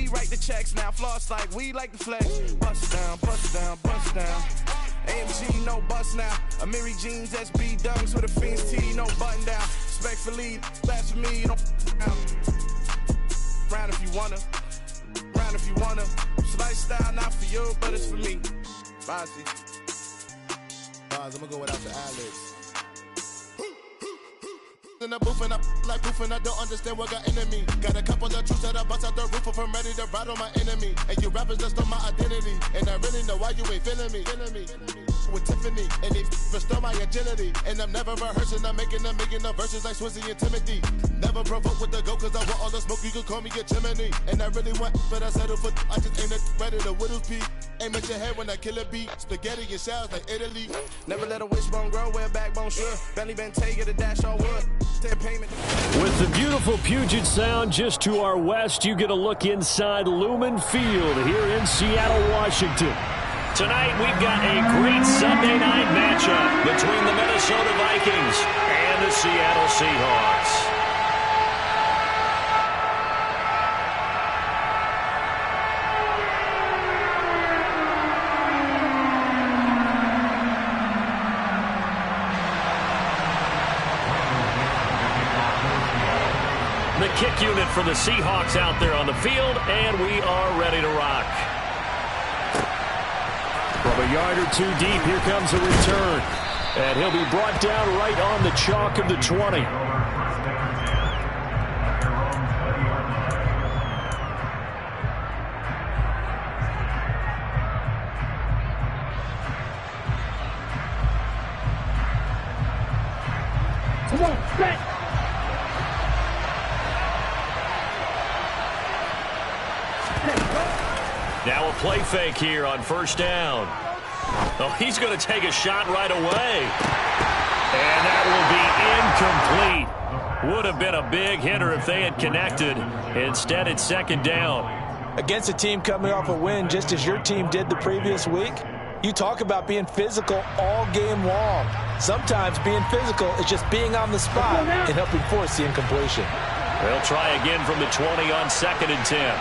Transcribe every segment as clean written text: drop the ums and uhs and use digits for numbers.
we write the checks now. Floss like we like the flex. Bust down, bust down, bust down. AMG, no bust now. Amiri jeans, SB dunks with a Fiends tee, no button down. Respectfully, that's for me, don't down. Round if you wanna, round if you wanna. It's lifestyle, not for you, but it's for me. Bossy. I'm gonna go without the ad-libs. In the booth and I like proof and I don't understand what got into me. Got a couple of troops that I bust out the roof if I'm ready to ride on my enemy. And you rappers just stole my identity, and I really know why you ain't feeling me. With Tiffany, and they restore my agility. And I'm never rehearsing, I'm making a million of verses like Swizzy and Timothy. Never provoke with the go, cause I want all the smoke, you can call me a chimney. And I really want, but I settle for, I just ain't ready to whittle pea. Aim at your head when I kill a beat. Spaghetti and shells like Italy. Never let a wishbone grow where a backbone should. Belly Bentayga to dash all wood. With the beautiful Puget Sound just to our west, you get a look inside Lumen Field here in Seattle, Washington. Tonight we've got a great Sunday night matchup between the Minnesota Vikings and the Seattle Seahawks. The kick unit for the Seahawks out there on the field, and we are ready to rock. From a yard or two deep, here comes a return. And he'll be brought down right on the chalk of the 20. Come on, set! Now a play fake here on first down. Oh, he's going to take a shot right away. And that will be incomplete. Would have been a big hitter if they had connected. Instead, it's second down. Against a team coming off a win, just as your team did the previous week, you talk about being physical all game long. Sometimes being physical is just being on the spot and helping force the incompletion. They'll try again from the 20 on 2nd and 10.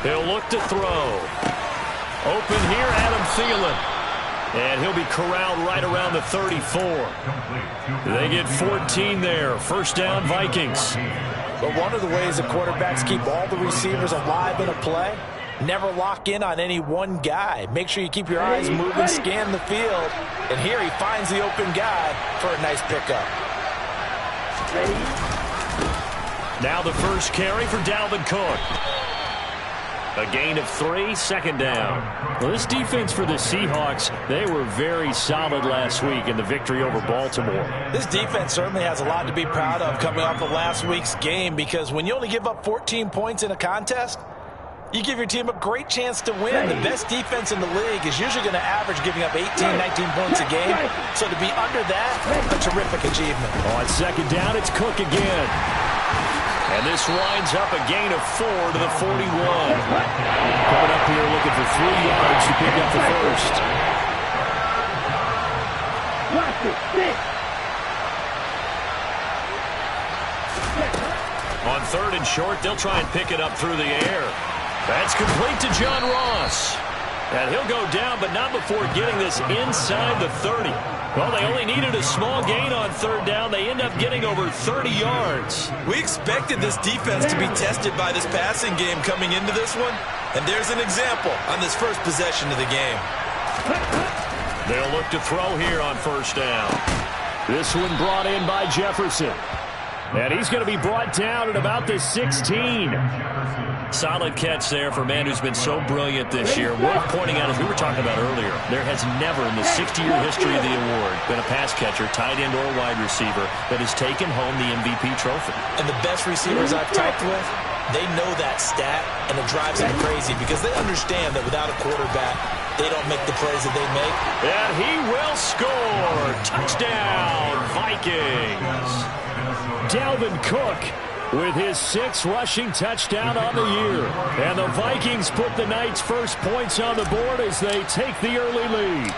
He'll look to throw. Open here, Adam Thielen. And he'll be corralled right around the 34. They get 14 there. First down, Vikings. But one of the ways that quarterbacks keep all the receivers alive in a play, never lock in on any one guy. Make sure you keep your eyes moving, scan the field. And here he finds the open guy for a nice pickup. Now the first carry for Dalvin Cook. A gain of 3, second down. Well, this defense for the Seahawks, they were very solid last week in the victory over Baltimore. This defense certainly has a lot to be proud of coming off of last week's game, because when you only give up 14 points in a contest, you give your team a great chance to win. The best defense in the league is usually going to average giving up 18, 19 points a game. So to be under that, a terrific achievement. On second down, it's Cook again. And this winds up a gain of 4 to the 41. Coming up here looking for 3 yards to pick up the first. On 3rd and short, they'll try and pick it up through the air. That's complete to John Ross. And he'll go down, but not before getting this inside the 30. Well, they only needed a small gain on 3rd down. They end up getting over 30 yards. We expected this defense to be tested by this passing game coming into this one. And there's an example on this first possession of the game. They'll look to throw here on first down. This one brought in by Jefferson. And he's going to be brought down at about the 16. Solid catch there for a man who's been so brilliant this year. Worth pointing out, as we were talking about earlier, there has never in the 60-year history of the award been a pass catcher, tight end, or wide receiver that has taken home the MVP trophy. And the best receivers I've talked with, they know that stat, and it drives them crazy because they understand that without a quarterback, they don't make the plays that they make. And he will score. Touchdown, Vikings. Dalvin Cook with his 6th rushing touchdown on the year. And the Vikings put the Knights' first points on the board as they take the early lead.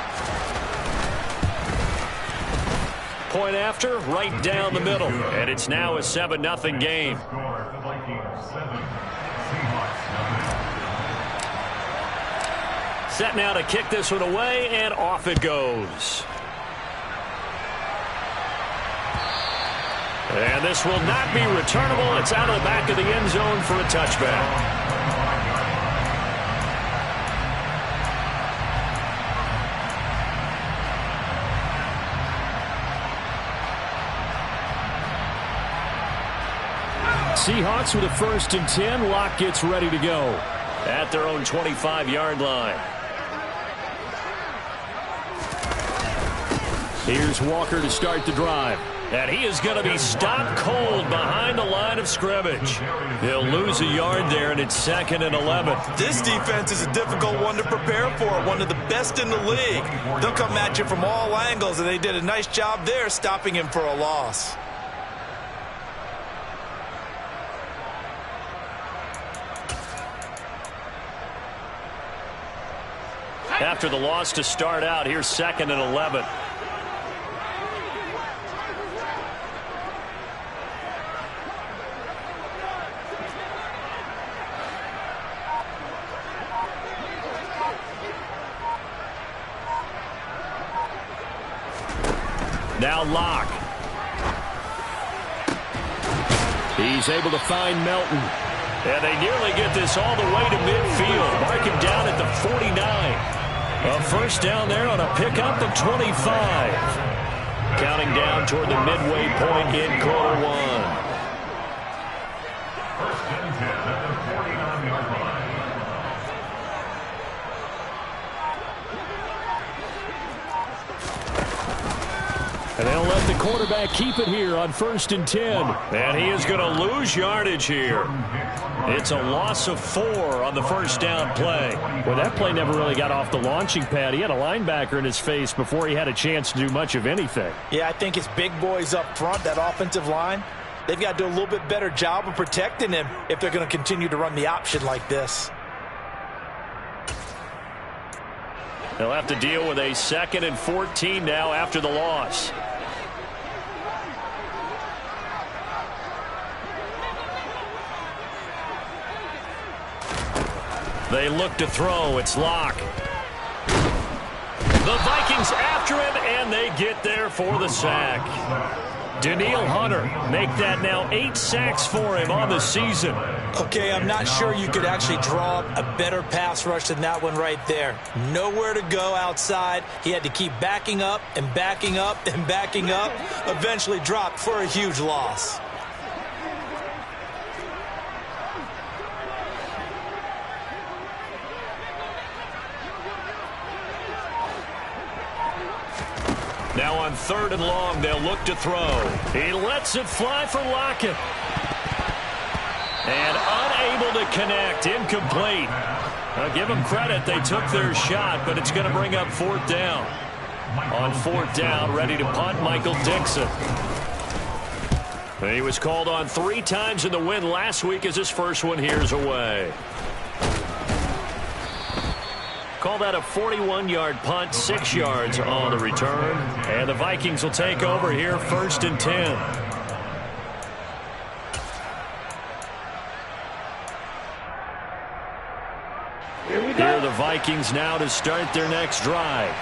point after, right down the middle. And it's now a 7-0 game. Set now to kick this one away, and off it goes. And this will not be returnable. It's out of the back of the end zone for a touchback. Seahawks with a 1st and 10. Locke gets ready to go at their own 25-yard line. Here's Walker to start the drive. And he is going to be stopped cold behind the line of scrimmage. He'll lose a yard there, and it's 2nd and 11. This defense is a difficult one to prepare for, one of the best in the league. They'll come at you from all angles, and they did a nice job there stopping him for a loss. After the loss to start out, here's 2nd and 11. Now Locke. He's able to find Melton. And they nearly get this all the way to midfield. Mark him down at the 49. A 1st down there on a pickup of 25. Counting down toward the midway point in quarter 1. 1st and 10 at the 49-yard line. And they'll let the quarterback keep it here on 1st and 10. And he is going to lose yardage here. It's a loss of 4 on the 1st down play. Well, that play never really got off the launching pad. He had a linebacker in his face before he had a chance to do much of anything. Yeah, I think it's big boys up front, that offensive line. They've got to do a little bit better job of protecting him if they're going to continue to run the option like this. They'll have to deal with a 2nd and 14 now after the loss. They look to throw. It's Locke. The Vikings after him, and they get there for the sack. Danielle Hunter make that now 8 sacks for him on the season. Okay, I'm not sure you could actually draw up a better pass rush than that one right there. Nowhere to go outside. He had to keep backing up and backing up and backing up. Eventually dropped for a huge loss. Now on 3rd and long, they'll look to throw. He lets it fly for Lockett. And unable to connect, incomplete. I'll give them credit, they took their shot, but it's going to bring up 4th down. On 4th down, ready to punt, Michael Dixon. He was called on 3 times in the win last week as his first one here's away. Call that a 41-yard punt, 6 yards on the return. And the Vikings will take over here, 1st and 10. Here are the Vikings now to start their next drive.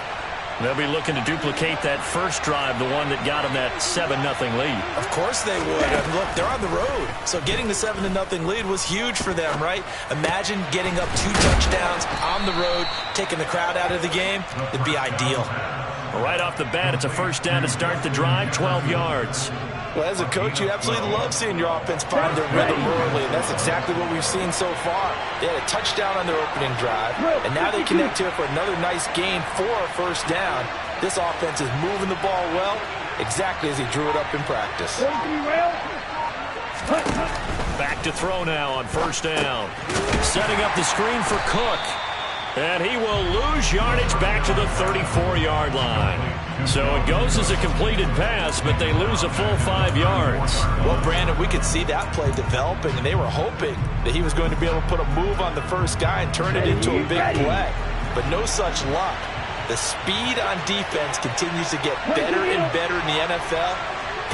They'll be looking to duplicate that first drive, the one that got them that 7-0 lead. Of course they would. And look, they're on the road. So getting the 7-0 lead was huge for them, right? Imagine getting up 2 touchdowns on the road, taking the crowd out of the game. It'd be ideal. Right off the bat, it's a 1st down to start the drive, 12 yards. Well, as a coach, you absolutely love seeing your offense find their rhythm early, and that's exactly what we've seen so far. They had a touchdown on their opening drive, and now they connect here for another nice gain for a 1st down. This offense is moving the ball well, exactly as he drew it up in practice. Back to throw now on 1st down. Setting up the screen for Cook. And he will lose yardage back to the 34-yard line. So it goes as a completed pass, but they lose a full 5 yards. Well, Brandon, we could see that play developing, and they were hoping that he was going to be able to put a move on the first guy and turn it into a big play. But no such luck. The speed on defense continues to get better and better in the NFL.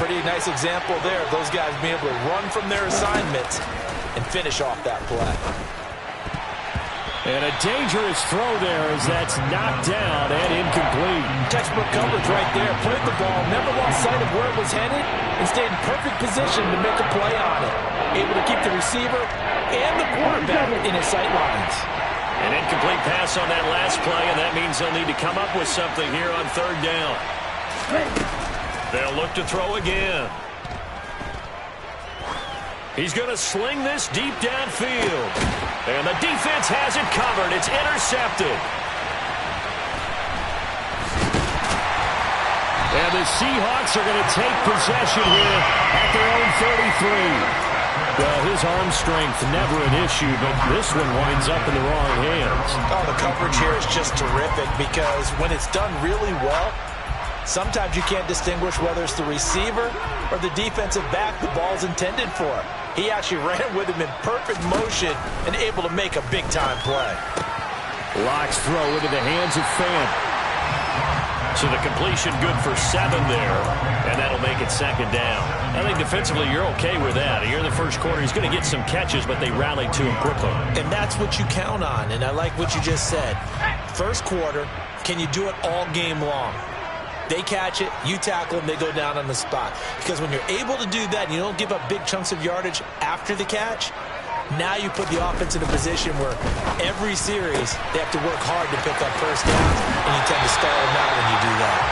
Pretty nice example there of those guys being able to run from their assignments and finish off that play. And a dangerous throw there as that's knocked down and incomplete. Textbook coverage right there. Played the ball, never lost sight of where it was headed, and stayed in perfect position to make a play on it. Able to keep the receiver and the quarterback in his sight lines. An incomplete pass on that last play, and that means they'll need to come up with something here on third down. They'll look to throw again. He's going to sling this deep downfield. And the defense has it covered. It's intercepted. And the Seahawks are going to take possession here at their own 33. Well, his arm strength never an issue, but this one winds up in the wrong hands. Oh, the coverage here is just terrific because when it's done really well, sometimes you can't distinguish whether it's the receiver or the defensive back the ball's intended for. He actually ran with him in perfect motion and able to make a big-time play. Locke's throw into the hands of Fant. So the completion good for 7 there, and that'll make it second down. I think defensively you're okay with that. Here in the first quarter, he's going to get some catches, but they rallied to him quickly. And that's what you count on, and I like what you just said. First quarter, can you do it all game long? They catch it, you tackle them, they go down on the spot. Because when you're able to do that and you don't give up big chunks of yardage after the catch, now you put the offense in a position where every series they have to work hard to pick up first downs, and you tend to stall them out when you do that.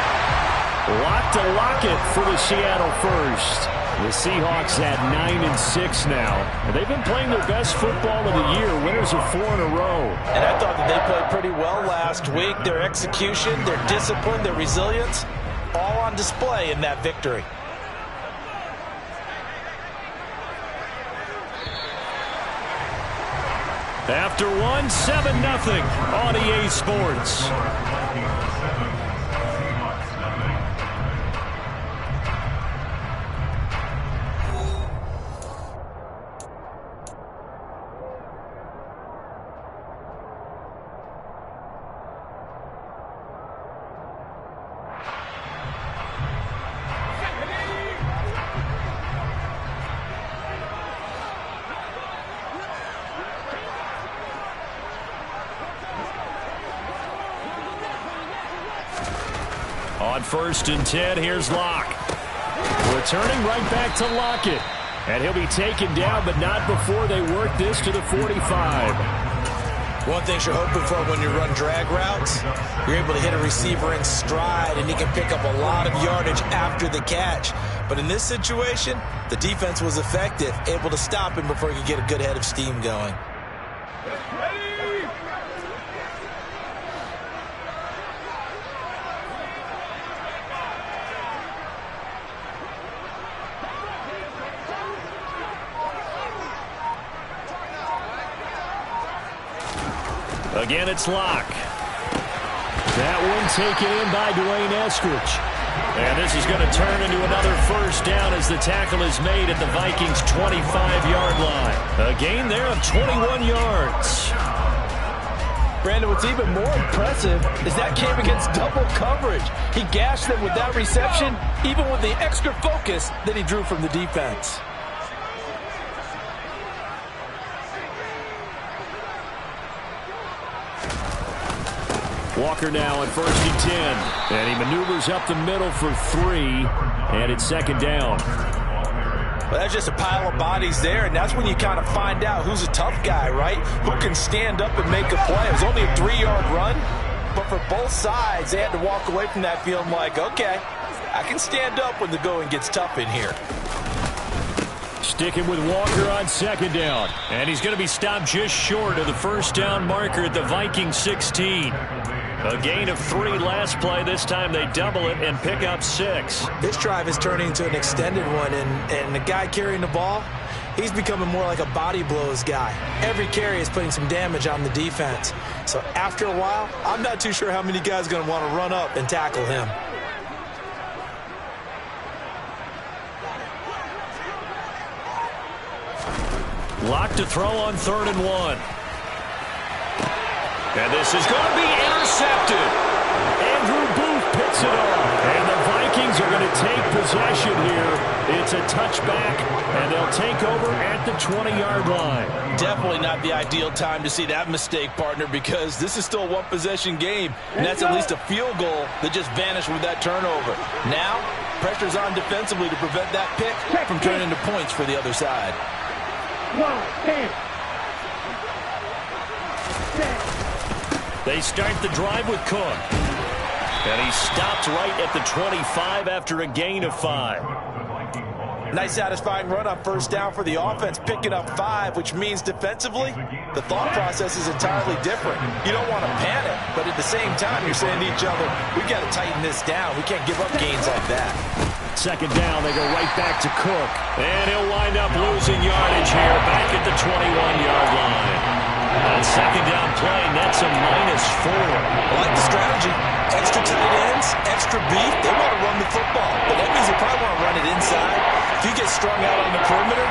Lock to Lockett for the Seattle first. The Seahawks at 9-6 now. And they've been playing their best football of the year. Winners of 4 in a row. And I thought that they played pretty well last week. Their execution, their discipline, their resilience, all on display in that victory. After one, 7-0 on EA Sports. On 1st and 10, here's Locke. Returning right back to Lockett. And he'll be taken down, but not before they work this to the 45. One thing you're hoping for when you run drag routes, you're able to hit a receiver in stride, and he can pick up a lot of yardage after the catch. But in this situation, the defense was effective, able to stop him before he could get a good head of steam going. Again, it's Locke. That one taken in by Dwayne Eskridge. And this is going to turn into another first down as the tackle is made at the Vikings' 25-yard line. A gain there of 21 yards. Brandon, what's even more impressive is that came against double coverage. He gashed them with that reception, even with the extra focus that he drew from the defense. Walker now on 1st and 10. And he maneuvers up the middle for 3. And it's second down. Well, that's just a pile of bodies there, and that's when you kind of find out who's a tough guy, right? Who can stand up and make a play. It was only a 3-yard run, but for both sides, they had to walk away from that feeling like, okay, I can stand up when the going gets tough in here. Sticking with Walker on second down. And he's going to be stopped just short of the first down marker at the Vikings 16. A gain of 3 last play. This time they double it and pick up 6. This drive is turning into an extended one, and the guy carrying the ball, he's becoming more like a body blows guy. Every carry is putting some damage on the defense. So after a while, I'm not too sure how many guys are going to want to run up and tackle him. Locked to throw on 3rd and 1. And this is going to be intercepted. gets it off. And the Vikings are going to take possession here. It's a touchback, and they'll take over at the 20-yard line. Definitely not the ideal time to see that mistake, partner, because this is still a one-possession game, and that's at least a field goal that just vanished with that turnover. Now, pressure's on defensively to prevent that pick from turning into points for the other side. They start the drive with Cook. And he stopped right at the 25 after a gain of 5. Nice satisfying run on first down for the offense, picking up 5, which means defensively, the thought process is entirely different. You don't want to panic, but at the same time, you're saying to each other, we've got to tighten this down. We can't give up gains like that. Second down, they go right back to Cook. And he'll wind up losing yardage here back at the 21-yard line. On second down play, that's a -4. I like the strategy. Extra tight ends, extra beef. They want to run the football, but that means they probably want to run it inside. If you get strung out on the perimeter,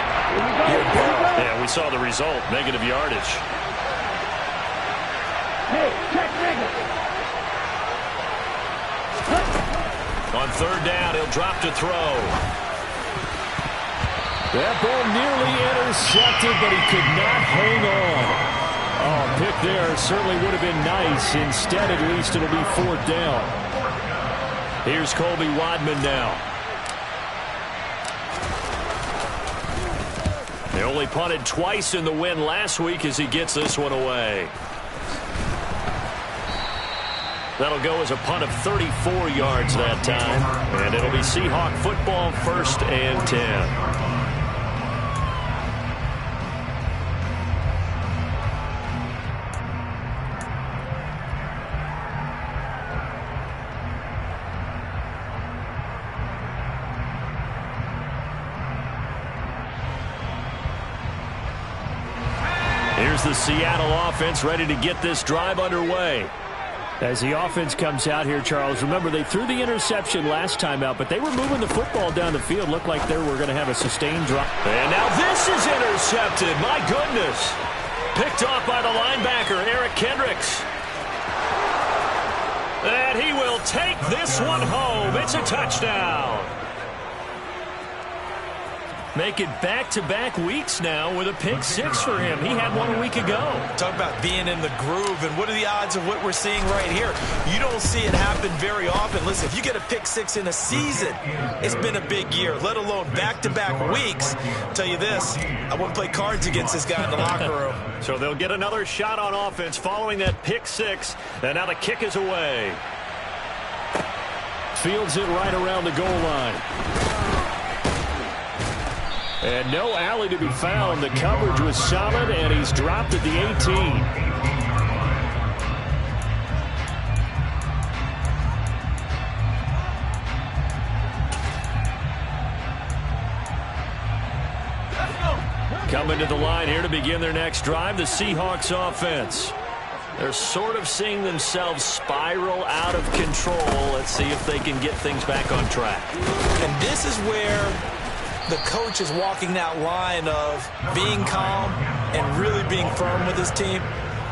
you're in peril. Yeah, we saw the result, negative yardage. On third down, he'll drop to throw. That ball nearly intercepted, but he could not hang on. Oh, pick there certainly would have been nice. Instead, at least, it'll be fourth down. Here's Colby Wadman now. They only punted twice in the win last week as he gets this one away. That'll go as a punt of 34 yards that time. And it'll be Seahawk football, 1st and 10. Here's the Seattle offense ready to get this drive underway. As the offense comes out here, Charles, remember they threw the interception last time out, but they were moving the football down the field. Looked like they were going to have a sustained drive. And now this is intercepted. My goodness. Picked off by the linebacker, Eric Kendricks. And he will take this one home. It's a touchdown. Make it back-to-back weeks now with a pick-6 for him. He had one a week ago. Talk about being in the groove, and what are the odds of what we're seeing right here? You don't see it happen very often. Listen, if you get a pick-6 in a season, it's been a big year, let alone back-to-back weeks. I'll tell you this, I wouldn't play cards against this guy in the locker room. So they'll get another shot on offense following that pick-6, and now the kick is away. Fields it right around the goal line. And no alley to be found. The coverage was solid, and he's dropped at the 18. Coming to the line here to begin their next drive, the Seahawks offense. They're sort of seeing themselves spiral out of control. Let's see if they can get things back on track. And this is where the coach is walking that line of being calm and really being firm with his team.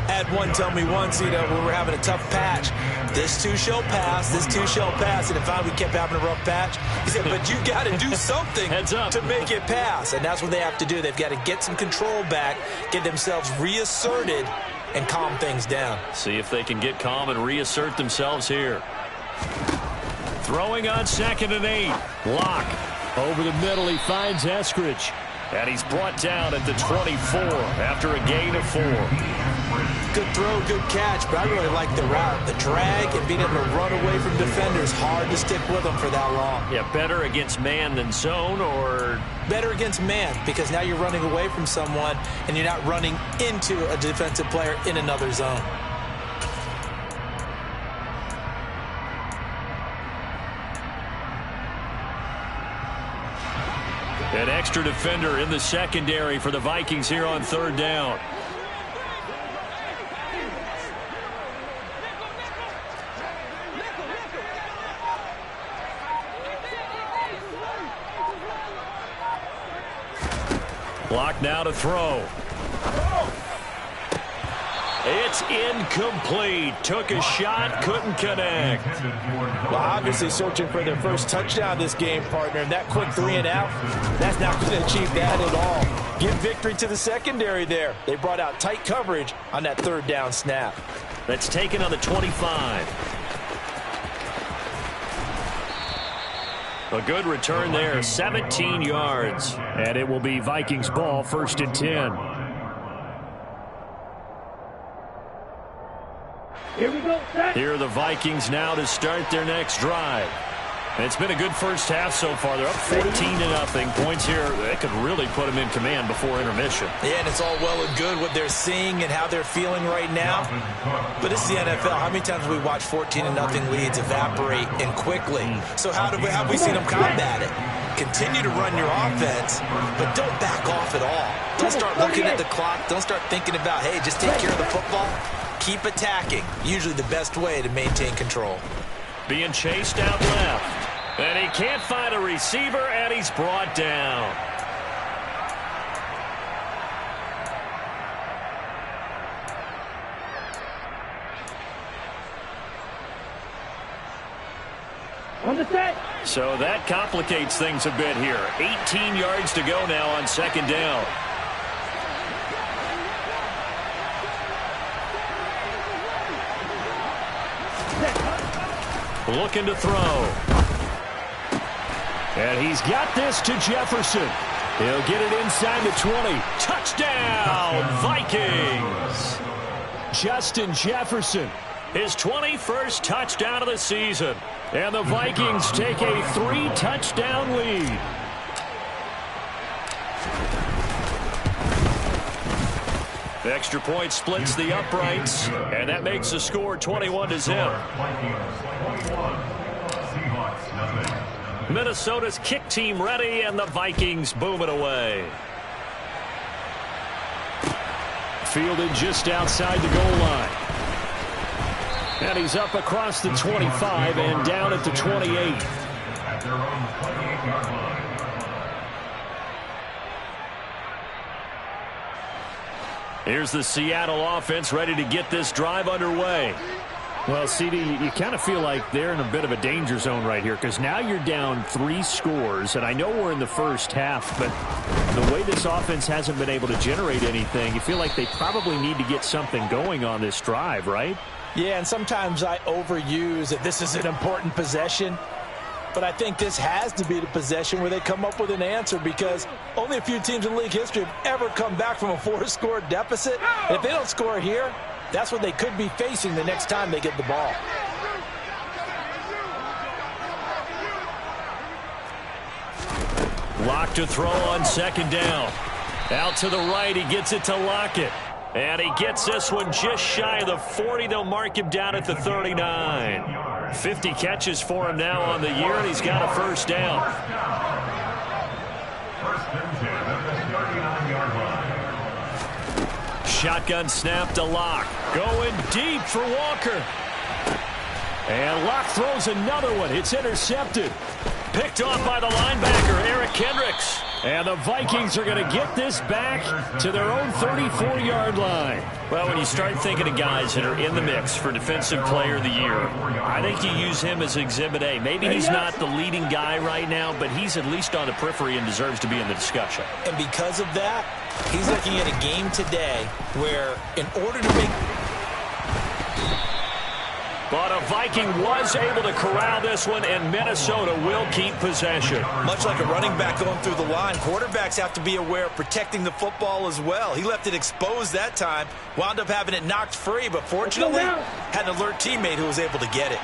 I had one tell me once, we were having a tough patch. This too shall pass, this too shall pass. And finally we kept having a rough patch. He said, but you got to do something to make it pass. And that's what they have to do. They've got to get some control back, get themselves reasserted, and calm things down. See if they can get calm and reassert themselves here. Throwing on 2nd and 8. Lock. Over the middle, he finds Eskridge. And he's brought down at the 24 after a gain of 4. Good throw, good catch, but I really like the route. The drag and being able to run away from defenders, hard to stick with them for that long. Yeah, better against man than zone, or? Better against man, because now you're running away from someone and you're not running into a defensive player in another zone. An extra defender in the secondary for the Vikings here on 3rd down. Block now to throw. It's incomplete. Took a shot, couldn't connect. Well, obviously searching for their first touchdown this game, partner. And that quick 3 and out, that's not going to achieve that at all. Give victory to the secondary there. They brought out tight coverage on that 3rd down snap. That's taken on the 25. A good return there, 17 yards. And it will be Vikings ball, 1st and 10. Here we go, set. Here are the Vikings now to start their next drive. It's been a good first half so far. They're up 14-0. Points here, that could really put them in command before intermission. Yeah, and it's all well and good what they're seeing and how they're feeling right now. But this is the NFL. How many times have we watched 14-0 leads evaporate and quickly? So how have we seen them combat it? Continue to run your offense, but don't back off at all. Don't start looking at the clock. Don't start thinking about, hey, just take care of the football. Keep attacking. Usually the best way to maintain control. Being chased out left. And he can't find a receiver, and he's brought down. On the set. So that complicates things a bit here. 18 yards to go now on 2nd down. Looking to throw. And he's got this to Jefferson. He'll get it inside the 20. Touchdown, Vikings! Justin Jefferson, his 21st touchdown of the season. And the Vikings take a 3-touchdown lead. The extra point splits the uprights, and that makes the score 21-0. Minnesota's kick team ready, and the Vikings boom it away. Fielded just outside the goal line. And he's up across the 25 and down at the 28. At their own 28-yard line. Here's the Seattle offense ready to get this drive underway. Well, CD, you kind of feel like they're in a bit of a danger zone right here because now you're down 3 scores, and I know we're in the first half, but the way this offense hasn't been able to generate anything, you feel like they probably need to get something going on this drive, right? Yeah, and sometimes I overuse that this is an important possession. But I think this has to be the possession where they come up with an answer because only a few teams in league history have ever come back from a 4-score deficit. And if they don't score here, that's what they could be facing the next time they get the ball. Lock to throw on 2nd down. Out to the right, he gets it to Lockett. And he gets this one just shy of the 40. They'll mark him down at the 39. 50 catches for him now on the year, and he's got a 1st down. 1st and 10 at the 39-yard line. Shotgun snap to Locke. Going deep for Walker. And Locke throws another one. It's intercepted. Picked off by the linebacker, Eric Kendricks. And the Vikings are going to get this back to their own 34-yard line. Well, when you start thinking of guys that are in the mix for Defensive Player of the Year, I think you use him as Exhibit A. Maybe he's not the leading guy right now, but he's at least on the periphery and deserves to be in the discussion. And because of that, he's looking at a game today where in order to make... But a Viking was able to corral this one, and Minnesota will keep possession. Much like a running back going through the line, quarterbacks have to be aware of protecting the football as well. He left it exposed that time, wound up having it knocked free, but fortunately had an alert teammate who was able to get it.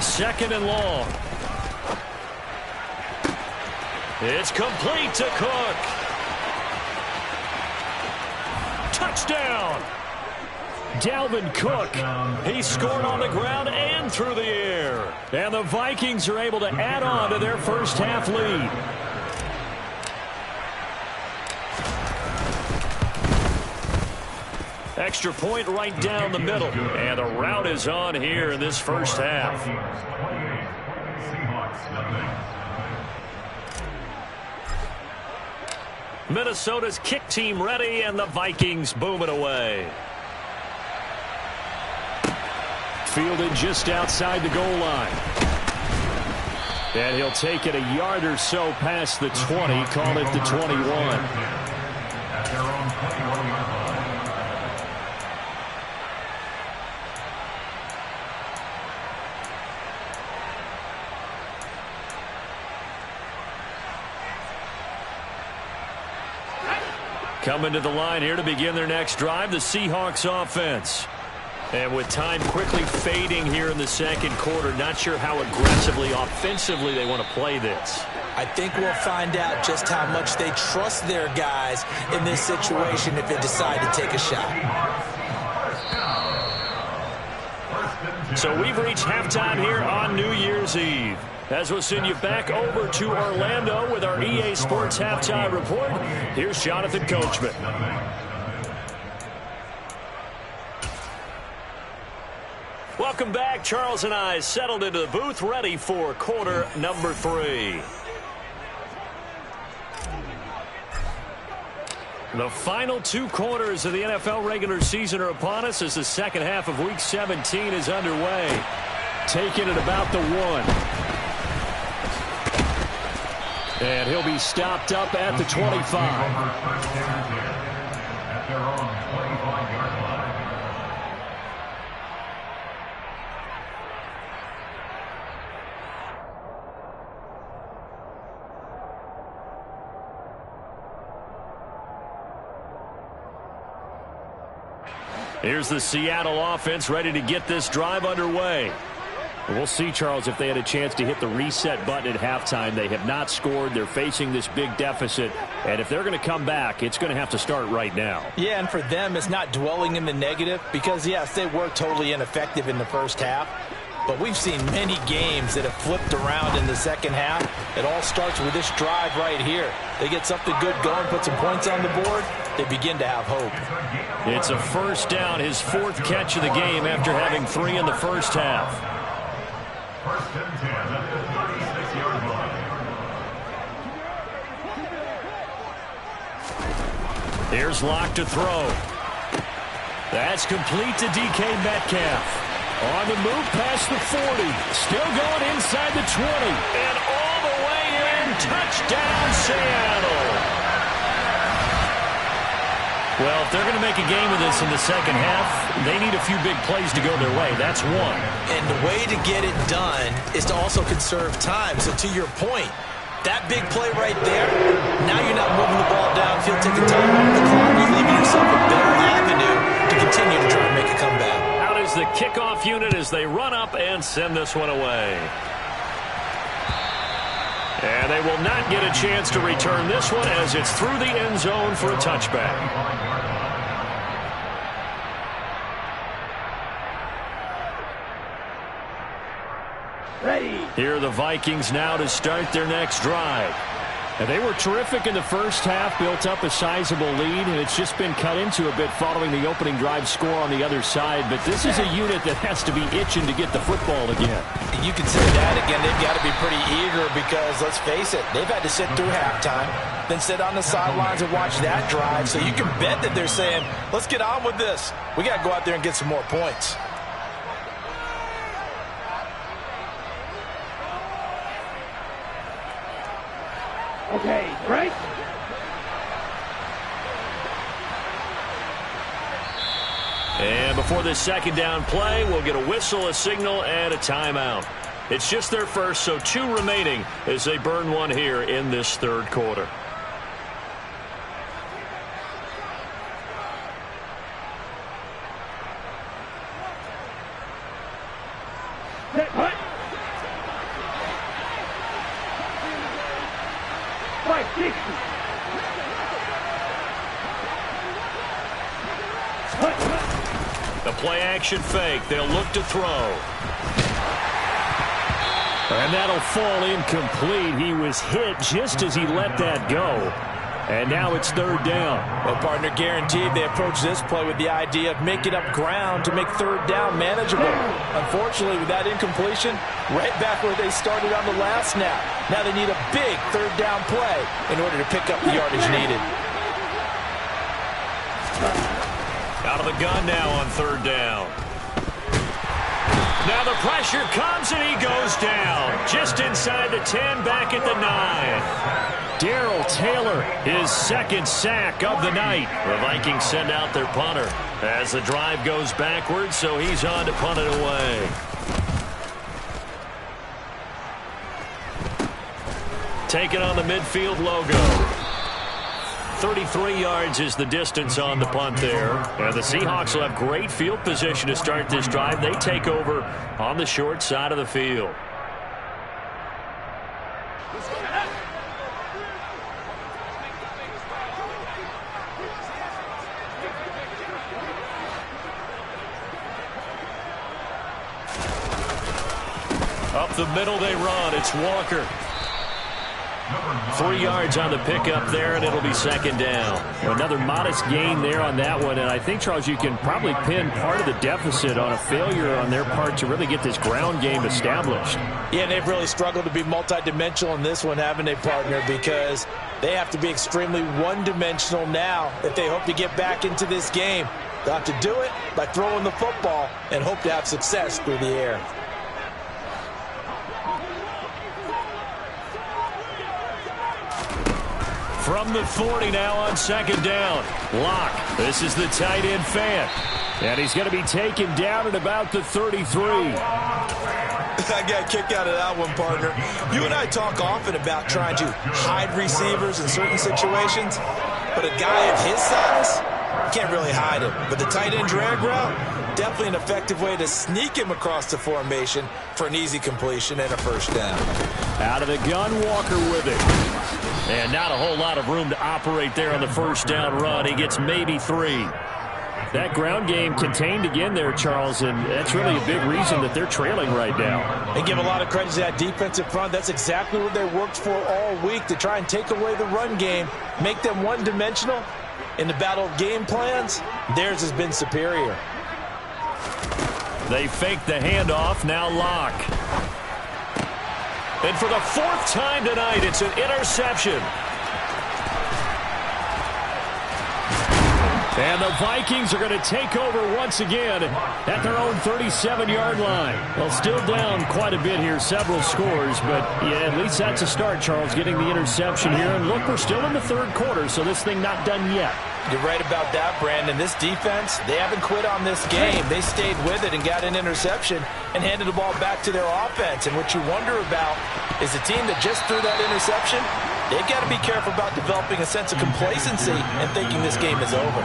2nd and long. It's complete to Cook. Touchdown! Dalvin Cook, he scored on the ground and through the air. And the Vikings are able to add on to their first half lead. Extra point right down the middle. And the route is on here in this first half. Minnesota's kick team ready, and the Vikings boom it away. Fielded just outside the goal line. And he'll take it a yard or so past the 20, call it the 21. At their own 21-yard line. Coming to the line here to begin their next drive, the Seahawks offense. And with time quickly fading here in the second quarter, not sure how aggressively, offensively they want to play this. I think we'll find out just how much they trust their guys in this situation if they decide to take a shot. So we've reached halftime here on New Year's Eve. As we'll send you back over to Orlando with our EA Sports Halftime Report, here's Jonathan Coachman. Welcome back. Charles and I settled into the booth, ready for quarter number 3. The final 2 quarters of the NFL regular season are upon us as the second half of Week 17 is underway. Taking it about the 1. And he'll be stopped up at the 25. At their own 25-yard line. Here's the Seattle offense ready to get this drive underway. We'll see, Charles, if they had a chance to hit the reset button at halftime. They have not scored. They're facing this big deficit. And if they're going to come back, it's going to have to start right now. Yeah, and for them, it's not dwelling in the negative because, yes, they were totally ineffective in the first half. But we've seen many games that have flipped around in the second half. It all starts with this drive right here. They get something good going, put some points on the board, they begin to have hope. It's a first down, his 4th catch of the game after having 3 in the first half. First and 10 at the 36-yard line. Here's Locke to throw. That's complete to DK Metcalf. On the move past the 40. Still going inside the 20. And all the way in. Touchdown, Seattle. Well, if they're going to make a game of this in the second half, they need a few big plays to go their way. That's one. And the way to get it done is to also conserve time. So to your point, that big play right there, now you're not moving the ball downfield, taking time off the clock. You're leaving yourself a better avenue to continue to try and make a comeback. Out is the kickoff unit as they run up and send this one away. And they will not get a chance to return this one as it's through the end zone for a touchback. Ready. Here are the Vikings now to start their next drive. And they were terrific in the first half, built up a sizable lead, and it's just been cut into a bit following the opening drive score on the other side. But this is a unit that has to be itching to get the football again. You can say that again. They've got to be pretty eager because, let's face it, they've had to sit through halftime, then sit on the sidelines and watch that drive. So you can bet that they're saying, let's get on with this. We got to go out there and get some more points. Okay, break. And before this second down play, we'll get a whistle, a signal, and a timeout. It's just their first, so 2 remaining as they burn one here in this third quarter. Set, hut. 560. Hut, hut. The play action fake. They'll look to throw. And that'll fall incomplete. He was hit just as he let that go. And now it's third down. Well, partner, guaranteed they approach this play with the idea of making up ground to make third down manageable. Unfortunately, with that incompletion, right back where they started on the last snap. Now they need a big third down play in order to pick up the yardage needed. Out of the gun now on third down. Now the pressure comes and he goes down. Just inside the 10, back at the 9. Darrell Taylor, his second sack of the night. The Vikings send out their punter as the drive goes backwards, so he's on to punt it away. Taking on the midfield logo. 33 yards is the distance on the punt there. And the Seahawks will have great field position to start this drive. They take over on the short side of the field. Up the middle they run. It's Walker. 3 yards on the pickup there, and it'll be second down. Another modest gain there on that one, and I think, Charles, you can probably pin part of the deficit on a failure on their part to really get this ground game established. Yeah, and they've really struggled to be multidimensional in this one, haven't they, partner? Because they have to be extremely one-dimensional now if they hope to get back into this game. They'll have to do it by throwing the football and hope to have success through the air. From the 40 now on second down. Locke, this is the tight end fan. And he's going to be taken down at about the 33. I got a kick out of that one, partner. You and I talk often about trying to hide receivers in certain situations, but a guy of his size, you can't really hide him. But the tight end drag route, definitely an effective way to sneak him across the formation for an easy completion and a first down. Out of the gun, Walker with it. And not a whole lot of room to operate there on the first down run. He gets maybe 3. That ground game contained again there, Charles, and that's really a big reason that they're trailing right now. They give a lot of credit to that defensive front. That's exactly what they worked for all week, to try and take away the run game, make them one-dimensional. In the battle of game plans, theirs has been superior. They fake the handoff, now Locke. And for the 4th time tonight, it's an interception. And the Vikings are going to take over once again at their own 37-yard line. Well, still down quite a bit here, several scores, but yeah, at least that's a start, Charles, getting the interception here. And look, we're still in the third quarter, so this thing not done yet. You're right about that, Brandon. This defense, they haven't quit on this game. They stayed with it and got an interception and handed the ball back to their offense. And what you wonder about is the team that just threw that interception, they've got to be careful about developing a sense of complacency and thinking this game is over.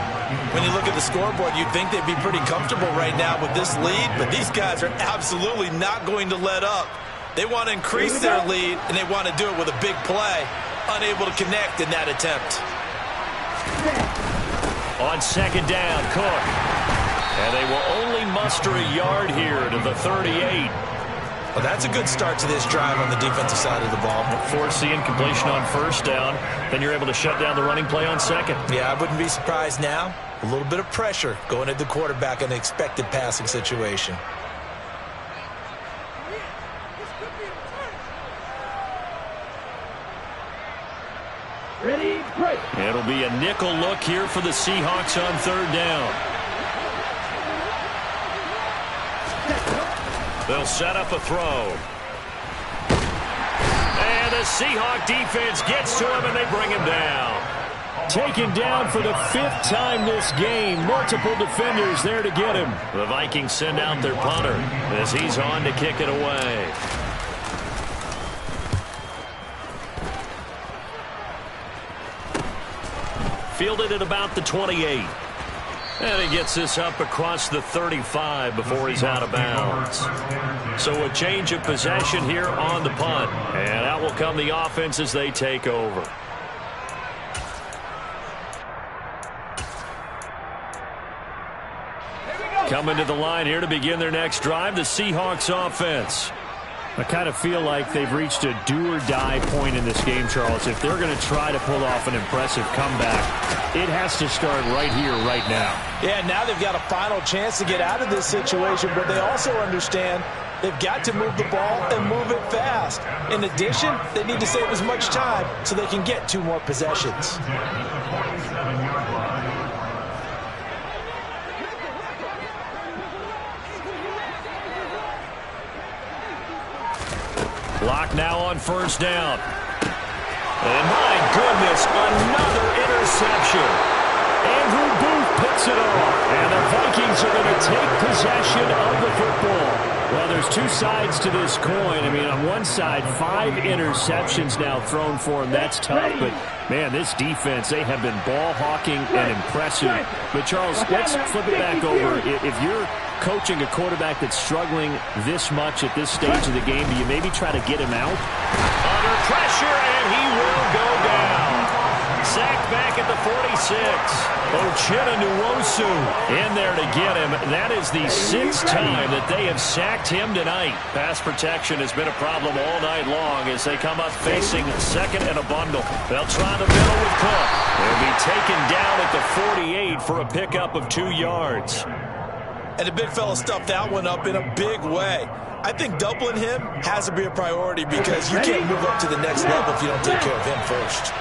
When you look at the scoreboard, you'd think they'd be pretty comfortable right now with this lead, but these guys are absolutely not going to let up. They want to increase their lead, and they want to do it with a big play, unable to connect in that attempt. On second down, Cook. And they will only muster a yard here to the 38. Well, that's a good start to this drive on the defensive side of the ball. Force the incompletion on first down. Then you're able to shut down the running play on second. Yeah, I wouldn't be surprised now. A little bit of pressure going at the quarterback in an expected passing situation. Ready, break. It'll be a nickel look here for the Seahawks on third down. They'll set up a throw. And the Seahawk defense gets to him, and they bring him down. Taken down for the 5th time this game. Multiple defenders there to get him. The Vikings send out their punter as he's on to kick it away. Fielded at about the 28. And he gets this up across the 35 before he's out of bounds. So a change of possession here on the punt. And out will come the offense as they take over. Coming to the line here to begin their next drive, the Seahawks offense. I kind of feel like they've reached a do-or-die point in this game, Charles. If they're going to try to pull off an impressive comeback, it has to start right here, right now. Yeah, now they've got a final chance to get out of this situation, but they also understand they've got to move the ball and move it fast. In addition, they need to save as much time so they can get 2 more possessions. Clock now on first down. And my goodness, another interception. Andrew Booth picks it off. And the Vikings are going to take possession of the football. Well, there's 2 sides to this coin. I mean, on one side, 5 interceptions now thrown for him. That's tough. But, man, this defense, they have been ball hawking and impressive. But, Charles, let's flip it back over. If you're coaching a quarterback that's struggling this much at this stage of the game, do you maybe try to get him out? Under pressure, and he will go down. Sacked back at the 46. Uchenna Nwosu in there to get him. That is the 6th time that they have sacked him tonight. Pass protection has been a problem all night long as they come up facing second and a bundle. They'll try the middle with Cook. They'll be taken down at the 48 for a pickup of 2 yards. And the big fella stuffed that one up in a big way. I think doubling him has to be a priority because you can't move up to the next level if you don't take care of him first.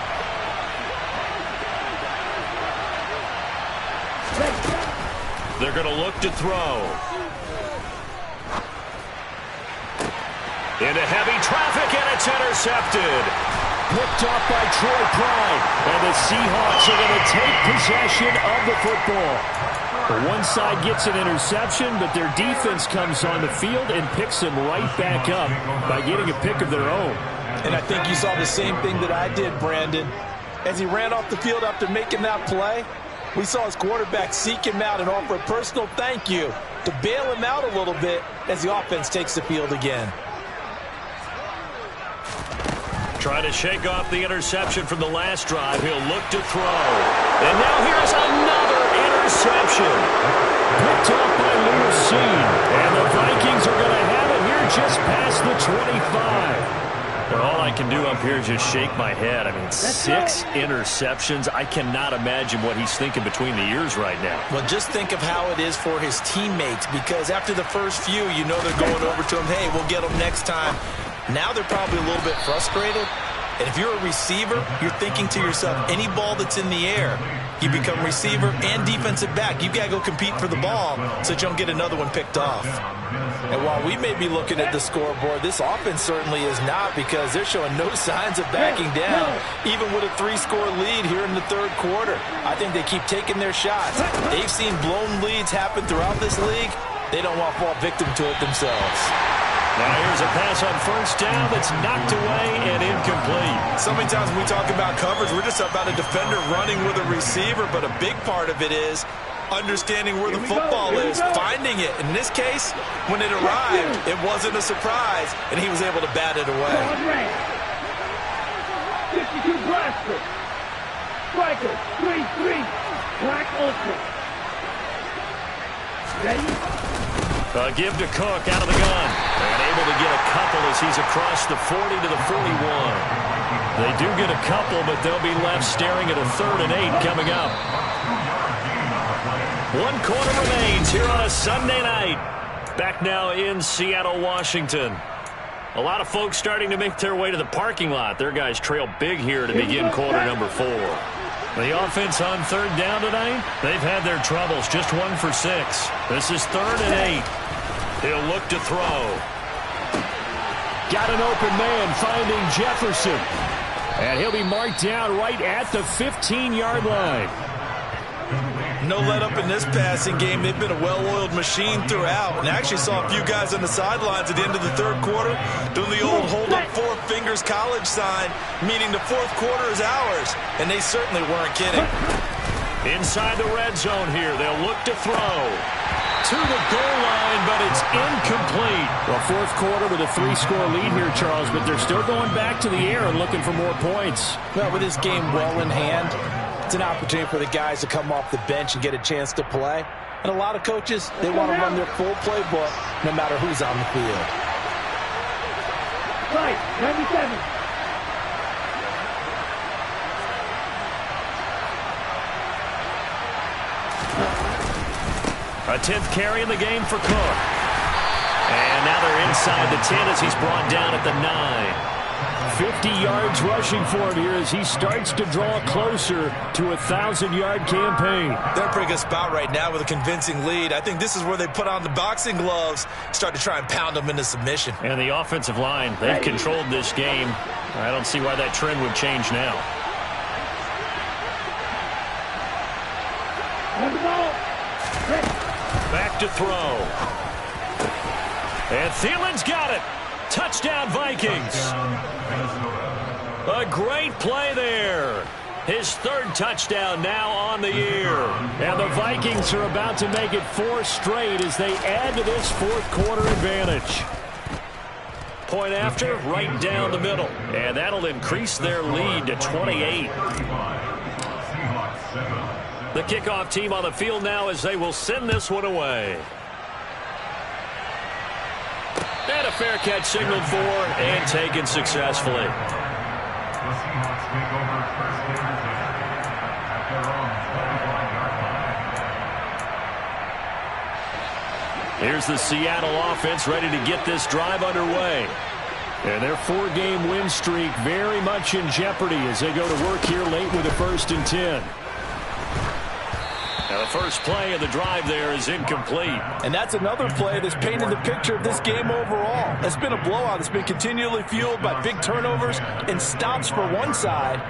They're going to look to throw. Into heavy traffic, and it's intercepted. Picked off by Troy Pride. And the Seahawks are going to take possession of the football. One side gets an interception, but their defense comes on the field and picks them right back up by getting a pick of their own. And I think you saw the same thing that I did, Brandon. As he ran off the field after making that play, we saw his quarterback seek him out and offer a personal thank you to bail him out a little bit as the offense takes the field again. Trying to shake off the interception from the last drive. He'll look to throw. And now here's another interception. Picked off by Lewis Cine. And the Vikings are going to have it here just past the 25. But all I can do up here is just shake my head. I mean, 6 interceptions. I cannot imagine what he's thinking between the ears right now. Well, just think of how it is for his teammates, because after the first few, you know they're going over to him, hey, we'll get him next time. Now they're probably a little bit frustrated. And if you're a receiver, you're thinking to yourself, any ball that's in the air, you become receiver and defensive back. You've got to go compete for the ball so that you don't get another one picked off. And while we may be looking at the scoreboard, this offense certainly is not, because they're showing no signs of backing down, even with a 3-score lead here in the third quarter. I think they keep taking their shots. They've seen blown leads happen throughout this league. They don't want to fall victim to it themselves. Now here's a pass on first down that's knocked away and incomplete. So many times when we talk about coverage, we're just about a defender running with a receiver, but a big part of it is understanding where the football is, finding it. In this case, when it arrived, it wasn't a surprise, and he was able to bat it away. 52 blaster. Striker, 3-3. Black Ultra. Ready? Give to Cook out of the gun. And able to get a couple as he's across the 40 to the 41. They do get a couple, but they'll be left staring at a 3rd and 8 coming up. 1 quarter remains here on a Sunday night. Back now in Seattle, Washington. A lot of folks starting to make their way to the parking lot. Their guys trail big here to begin quarter number 4. The offense on 3rd down tonight, they've had their troubles. Just 1 for 6. This is 3rd and 8. He'll look to throw. Got an open man finding Jefferson. And he'll be marked down right at the 15-yard line. No let up in this passing game. They've been a well-oiled machine throughout. And I actually saw a few guys on the sidelines at the end of the third quarter doing the old hold up 4 fingers college sign, meaning the fourth quarter is ours. And they certainly weren't kidding. Inside the red zone here, they'll look to throw. To the goal line, but it's incomplete. Well, fourth quarter with a 3-score lead here, Charles, but they're still going back to the air and looking for more points. Well, with this game well in hand, it's an opportunity for the guys to come off the bench and get a chance to play. And a lot of coaches, they want to run their full playbook no matter who's on the field. Right, 97. A 10th carry in the game for Cook. And now they're inside the 10 as he's brought down at the 9. 50 yards rushing for him here as he starts to draw closer to a 1,000-yard campaign. They're a pretty good spot right now with a convincing lead. I think this is where they put on the boxing gloves, start to try and pound them into submission. And the offensive line, they've controlled this game. I don't see why that trend would change now. Back to throw. And Thielen's got it. Touchdown, Vikings. A great play there. His third touchdown now on the year. And the Vikings are about to make it 4 straight as they add to this fourth quarter advantage. Point after, right down the middle. And that'll increase their lead to 28. The kickoff team on the field now as they will send this one away. And a fair catch signaled for and taken successfully. The Seahawks take over first and 10 at their own 25-yard line. Here's the Seattle offense ready to get this drive underway. And their 4-game win streak very much in jeopardy as they go to work here late with a 1st and 10. Now the first play of the drive there is incomplete. And that's another play that's painted the picture of this game overall. It's been a blowout. It's been continually fueled by big turnovers and stops for one side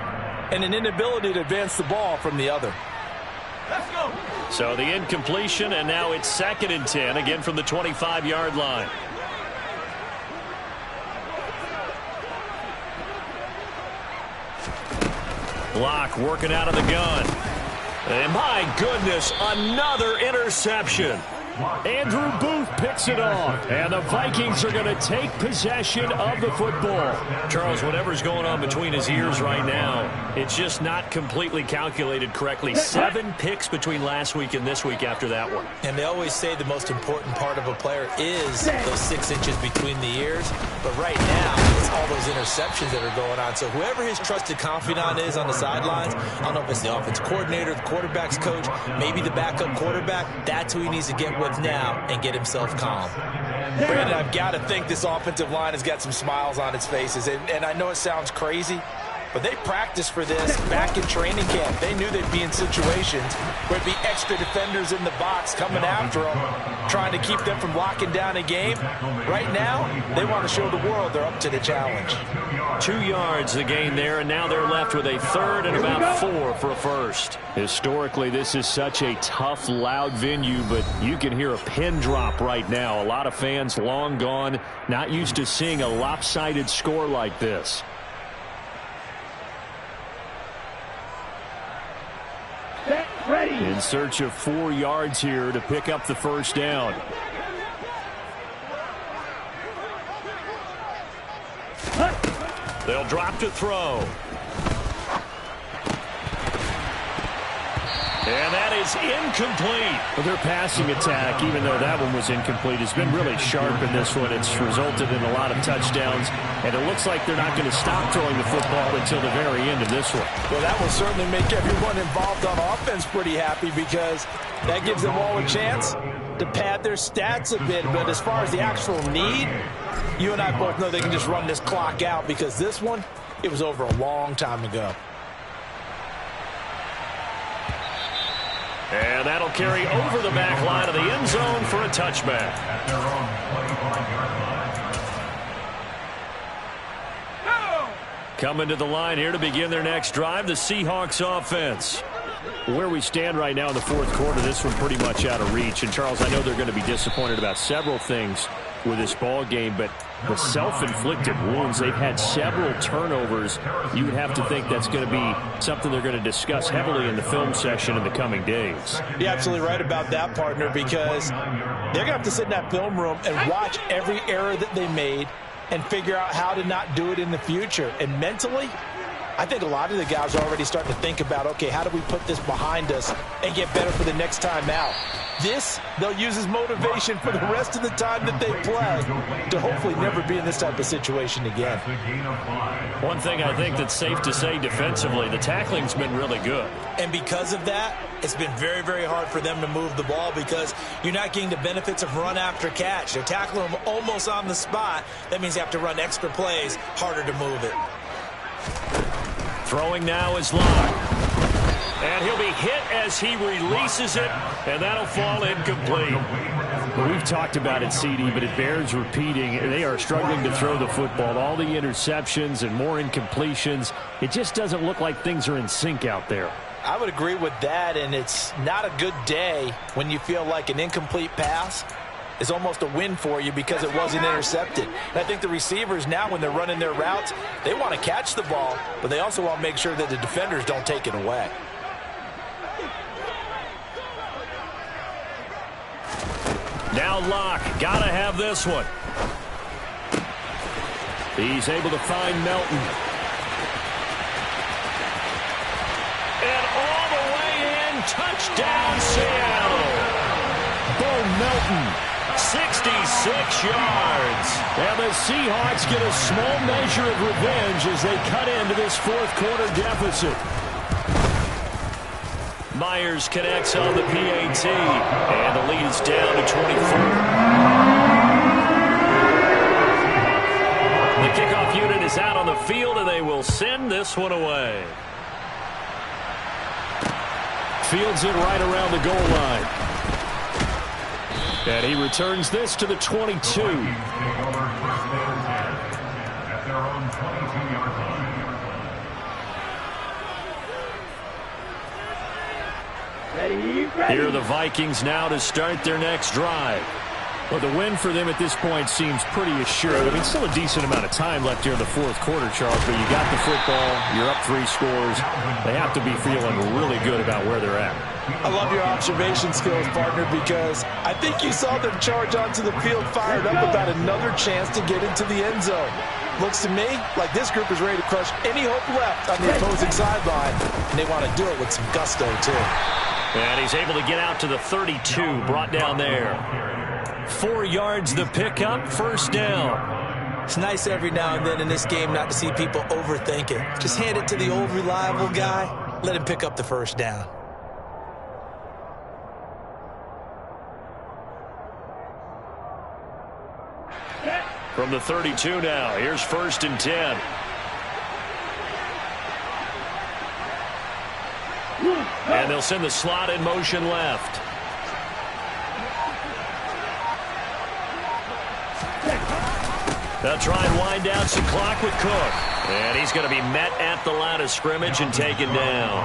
and an inability to advance the ball from the other. Let's go. So the incompletion, and now it's 2nd and 10, again from the 25-yard line. Block working out of the gun. And my goodness, another interception. Andrew Booth picks it off. And the Vikings are going to take possession of the football. Charles, whatever's going on between his ears right now, it's just not completely calculated correctly. 7 picks between last week and this week after that one. And they always say the most important part of a player is those 6 inches between the ears. But right now, it's all those interceptions that are going on. So whoever his trusted confidant is on the sidelines, I don't know if it's the offensive coordinator, the quarterback's coach, maybe the backup quarterback, that's who he needs to get with now and get himself calm. Brandon, I've got to think this offensive line has got some smiles on its faces. And I know it sounds crazy, but they practiced for this back in training camp. They knew they'd be in situations where there'd be extra defenders in the box coming after them, trying to keep them from locking down a game. Right now, they want to show the world they're up to the challenge. 2 yards the gain there, and now they're left with a 3rd and about 4 for a first. Historically, this is such a tough, loud venue, but you can hear a pin drop right now. A lot of fans long gone, not used to seeing a lopsided score like this. Ready. In search of 4 yards here to pick up the first down. They'll drop to throw. And that is incomplete. Well, their passing attack, even though that one was incomplete, has been really sharp in this one. It's resulted in a lot of touchdowns, and it looks like they're not going to stop throwing the football until the very end of this one. Well, that will certainly make everyone involved on offense pretty happy because that gives them all a chance to pad their stats a bit. But as far as the actual need, you and I both know they can just run this clock out because this one, it was over a long time ago. And that'll carry over the back line of the end zone for a touchback. At their own 25-yard line. Coming to the line here to begin their next drive, the Seahawks offense. Where we stand right now in the fourth quarter, this one pretty much out of reach. And, Charles, I know they're going to be disappointed about several things with this ball game, but the self-inflicted wounds, they've had several turnovers. You would have to think that's going to be something they're going to discuss heavily in the film session in the coming days. You're absolutely right about that, partner, because they're going to have to sit in that film room and watch every error that they made and figure out how to not do it in the future. And mentally, I think a lot of the guys are already starting to think about, okay, how do we put this behind us and get better for the next time out? This, they'll use as motivation for the rest of the time that they play to hopefully never be in this type of situation again. One thing I think that's safe to say defensively, the tackling's been really good. And because of that, it's been very, very hard for them to move the ball because you're not getting the benefits of run after catch. They're tackling them almost on the spot. That means you have to run extra plays, harder to move it. Throwing now is Locke. And he'll be hit as he releases it, and that'll fall incomplete. Well, we've talked about it, CD, but it bears repeating. They are struggling to throw the football. All the interceptions and more incompletions. It just doesn't look like things are in sync out there. I would agree with that, and it's not a good day when you feel like an incomplete pass is almost a win for you because it wasn't intercepted. And I think the receivers now, when they're running their routes, they want to catch the ball, but they also want to make sure that the defenders don't take it away. Now Locke, gotta have this one. He's able to find Melton. And all the way in, touchdown Seattle. Bo Melton, 66 yards. And the Seahawks get a small measure of revenge as they cut into this fourth quarter deficit. Myers connects on the PAT, and the lead is down to 24. The kickoff unit is out on the field, and they will send this one away. Fields it right around the goal line. And he returns this to the 22. At their own 22-yard line. Here are the Vikings now to start their next drive. Well, the win for them at this point seems pretty assured. I mean, still a decent amount of time left here in the fourth quarter, Charles, but you got the football, you're up 3 scores. They have to be feeling really good about where they're at. I love your observation skills, partner, because I think you saw them charge onto the field fired up about another chance to get into the end zone. Looks to me like this group is ready to crush any hope left on the opposing sideline, and they want to do it with some gusto, too. And he's able to get out to the 32, brought down there. 4 yards the pickup, first down. It's nice every now and then in this game not to see people overthink it. Just hand it to the old reliable guy. Let him pick up the first down. From the 32 now, here's 1st and 10. And they'll send the slot in motion left. They'll try and wind down some clock with Cook. And he's going to be met at the line of scrimmage and taken down.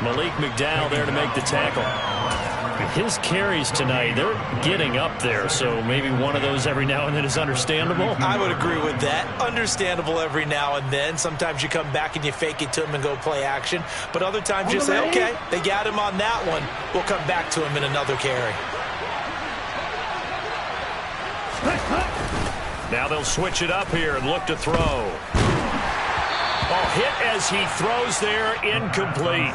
Malik McDowell there to make the tackle. His carries tonight, they're getting up there, so maybe one of those every now and then is understandable. I would agree with that. Understandable every now and then. Sometimes you come back and you fake it to him and go play action. But other times you say, okay, they got him on that one. We'll come back to him in another carry. Now they'll switch it up here and look to throw. Oh, hit as he throws there, incomplete.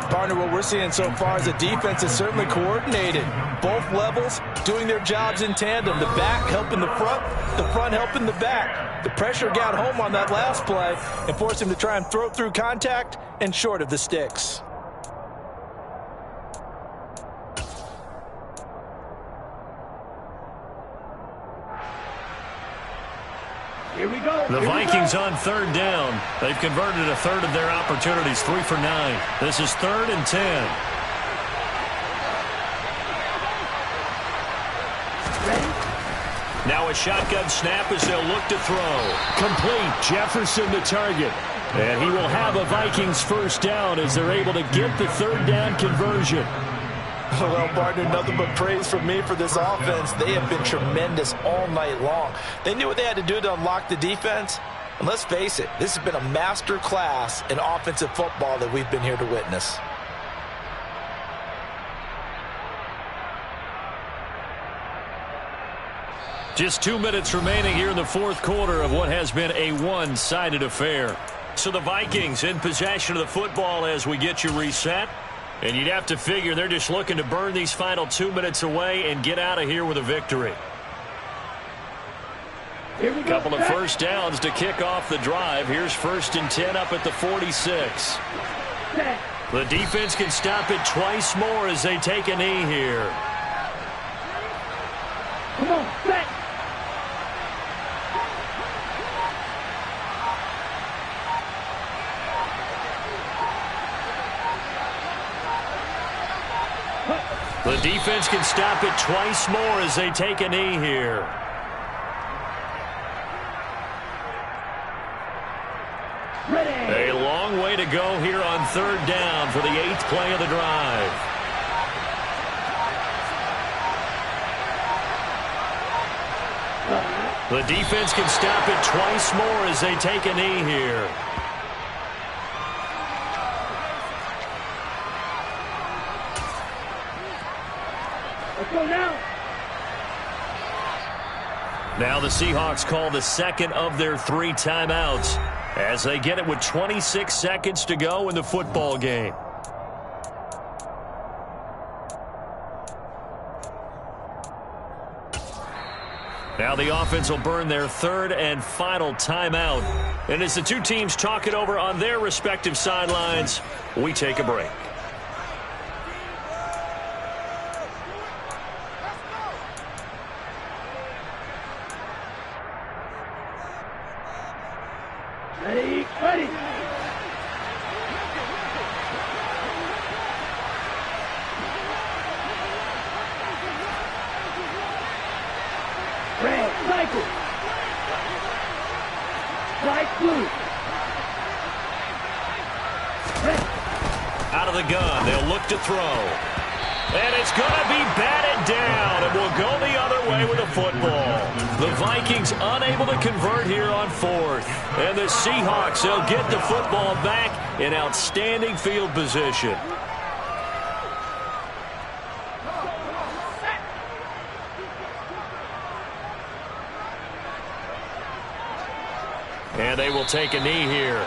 Partner, what we're seeing so far is the defense is certainly coordinated. Both levels doing their jobs in tandem. The back helping the front helping the back. The pressure got home on that last play and forced him to try and throw through contact and short of the sticks. Here we go. The Vikings on 3rd down. They've converted a third of their opportunities, 3 for 9. This is 3rd and 10. Now a shotgun snap as they'll look to throw. Complete. Jefferson to target. And he will have a Vikings first down as they're able to get the 3rd down conversion. Well, partner, nothing but praise from me for this offense. They have been tremendous all night long. They knew what they had to do to unlock the defense. And let's face it, this has been a master class in offensive football that we've been here to witness. Just 2 minutes remaining here in the fourth quarter of what has been a one-sided affair. So the Vikings in possession of the football as we get you reset. And you'd have to figure they're just looking to burn these final 2 minutes away and get out of here with a victory. A couple of first downs to kick off the drive. Here's 1st and 10 up at the 46. The defense can stop it twice more as they take a knee here. Come on, set. The defense can stop it twice more as they take a knee here. A long way to go here on 3rd down for the 8th play of the drive. The defense can stop it twice more as they take a knee here. Let's go now. Now the Seahawks call the 2nd of their 3 timeouts as they get it with 26 seconds to go in the football game. Now the offense will burn their 3rd and final timeout. And as the two teams talk it over on their respective sidelines, we take a break. Ready, ready. Red, cycle. White, blue. Red. Out of the gun, they'll look to throw. And it's going to be batted down, and will go the other way with the football. The Vikings unable to convert here on 4th. And the Seahawks, they'll get the football back in outstanding field position. And they will take a knee here.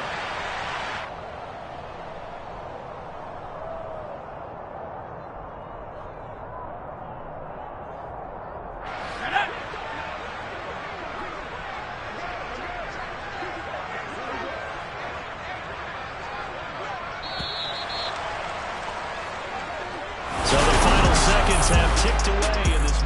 So the final seconds have ticked away in this.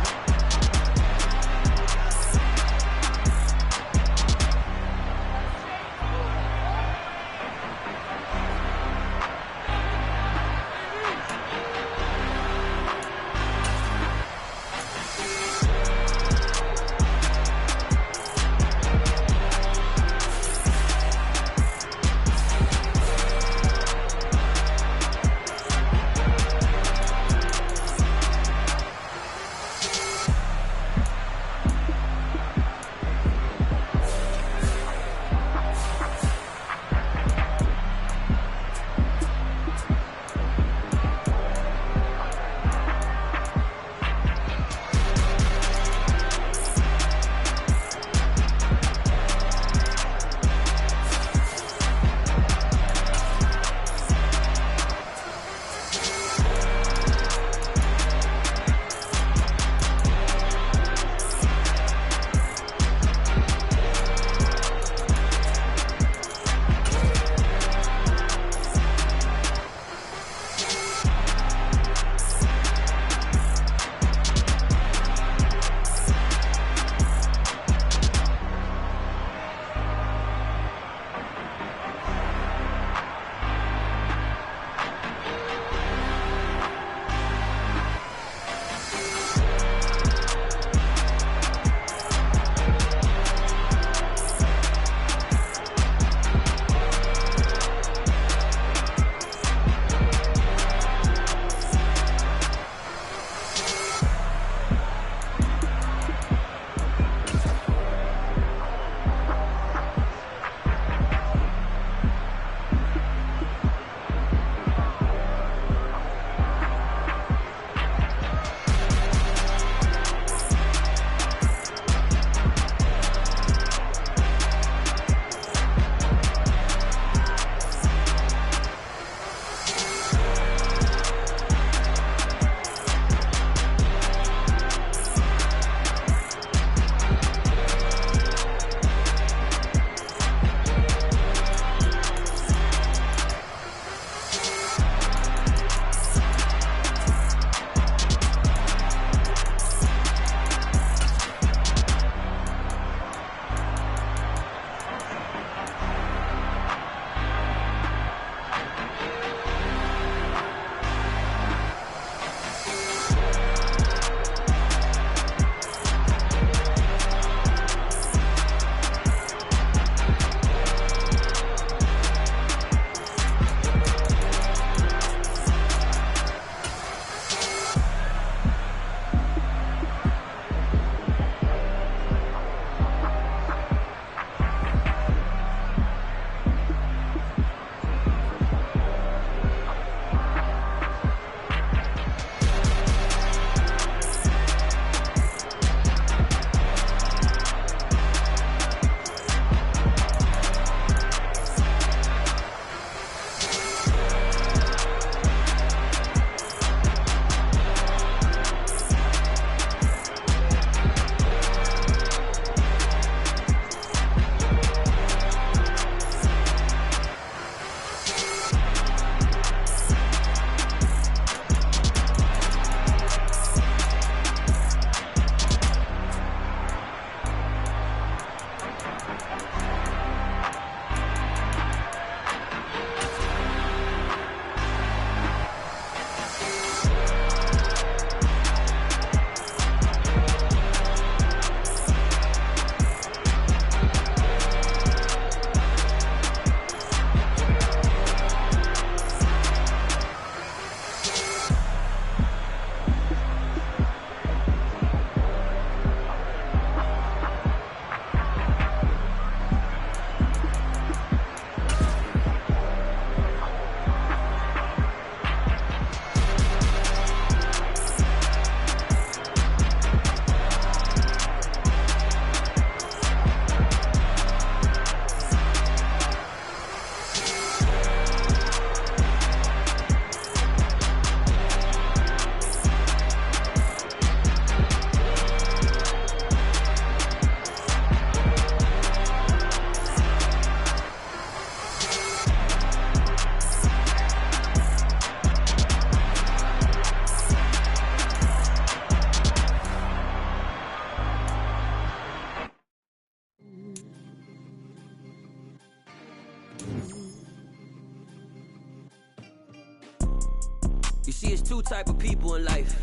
You see, it's two type of people in life.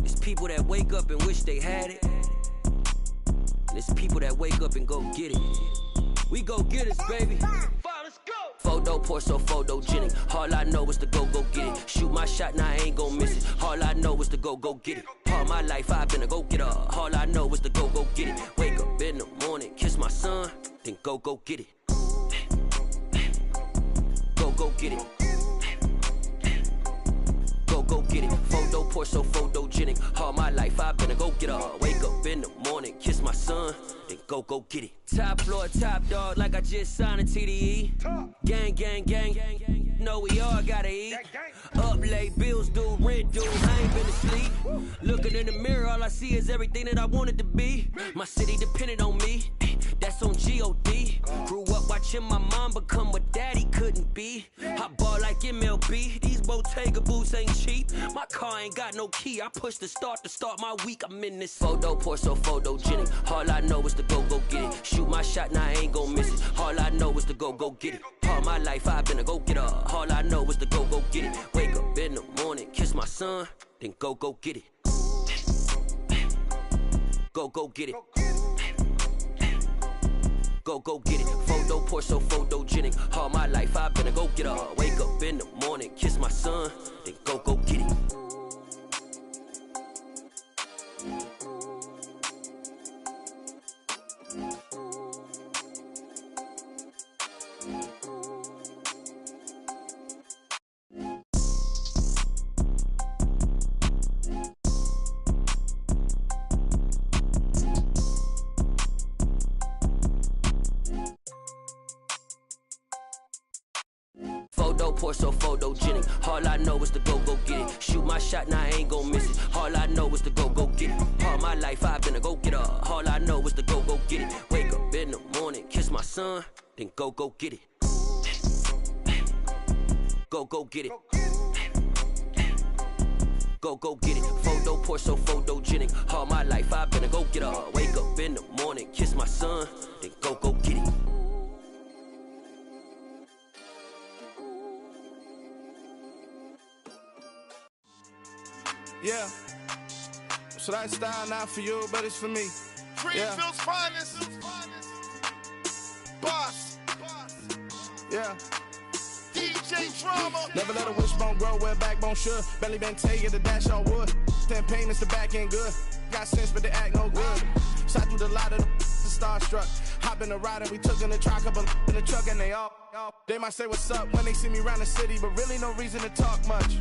It's people that wake up and wish they had it. And it's people that wake up and go get it. We go get it, baby. Let's go. Photo Porso, photogenic. All I know is to go get it. Shoot my shot, now I ain't gon' miss it. All I know is to go get it. All my life I've been a go-getter. All I know is to go get it. Wake up in the morning, kiss my son, then go get it. Go get it. Go get it. Photo Porso, photogenic. All my life I've been a go-getter. Wake up in the morning, kiss my son, then go get it. Top floor, top dog, like I just signed a TDE. Gang, gang, gang, gang. Know we all gotta eat. Up late, bills due, rent due. I ain't been asleep. Looking in the mirror, all I see is everything that I wanted to be. My city depended on me. That's on G.O.D. Grew up watching my mom become what daddy couldn't be. I ball like MLB. These Bottega boots ain't cheap. My car ain't got no key. I push the start to start my week. I'm in this photo Porso, photogenic. All I know is to go get it. Shoot my shot, now I ain't gon' miss it. All I know is to go get it. All my life I've been a go-getter. All I know is to go get it. Wake up in the morning, kiss my son, then go get it. Go get it. Go get it. Photo Porso, photogenic. All my life I've been a go-getter. Wake up in the morning, kiss my son, then go get it. Photo Porso, photogenic. All I know is to go get it. Shoot my shot, now I ain't gon' miss it. All I know is to go get it. All my life I've been a go-getter. All I know is to go get it. Wake up in the morning, kiss my son, then go get it. Go get it. Go get it. Photo Porso, photogenic. All my life I've been a go-getter. Wake up in the morning, kiss my son, then go get it. Yeah, so that style not for you, but it's for me. Greenfield's finest. Boss. Yeah. DJ Drama. Never let a wishbone grow where a backbone should. Belly been take the dash on wood. 10 payments, the back end good. Got sense, but they act no good. Shot through the lot of the starstruck. Hop in the ride and we took in the truck, up in the truck, and they all. They might say what's up when they see me around the city, but really no reason to talk much.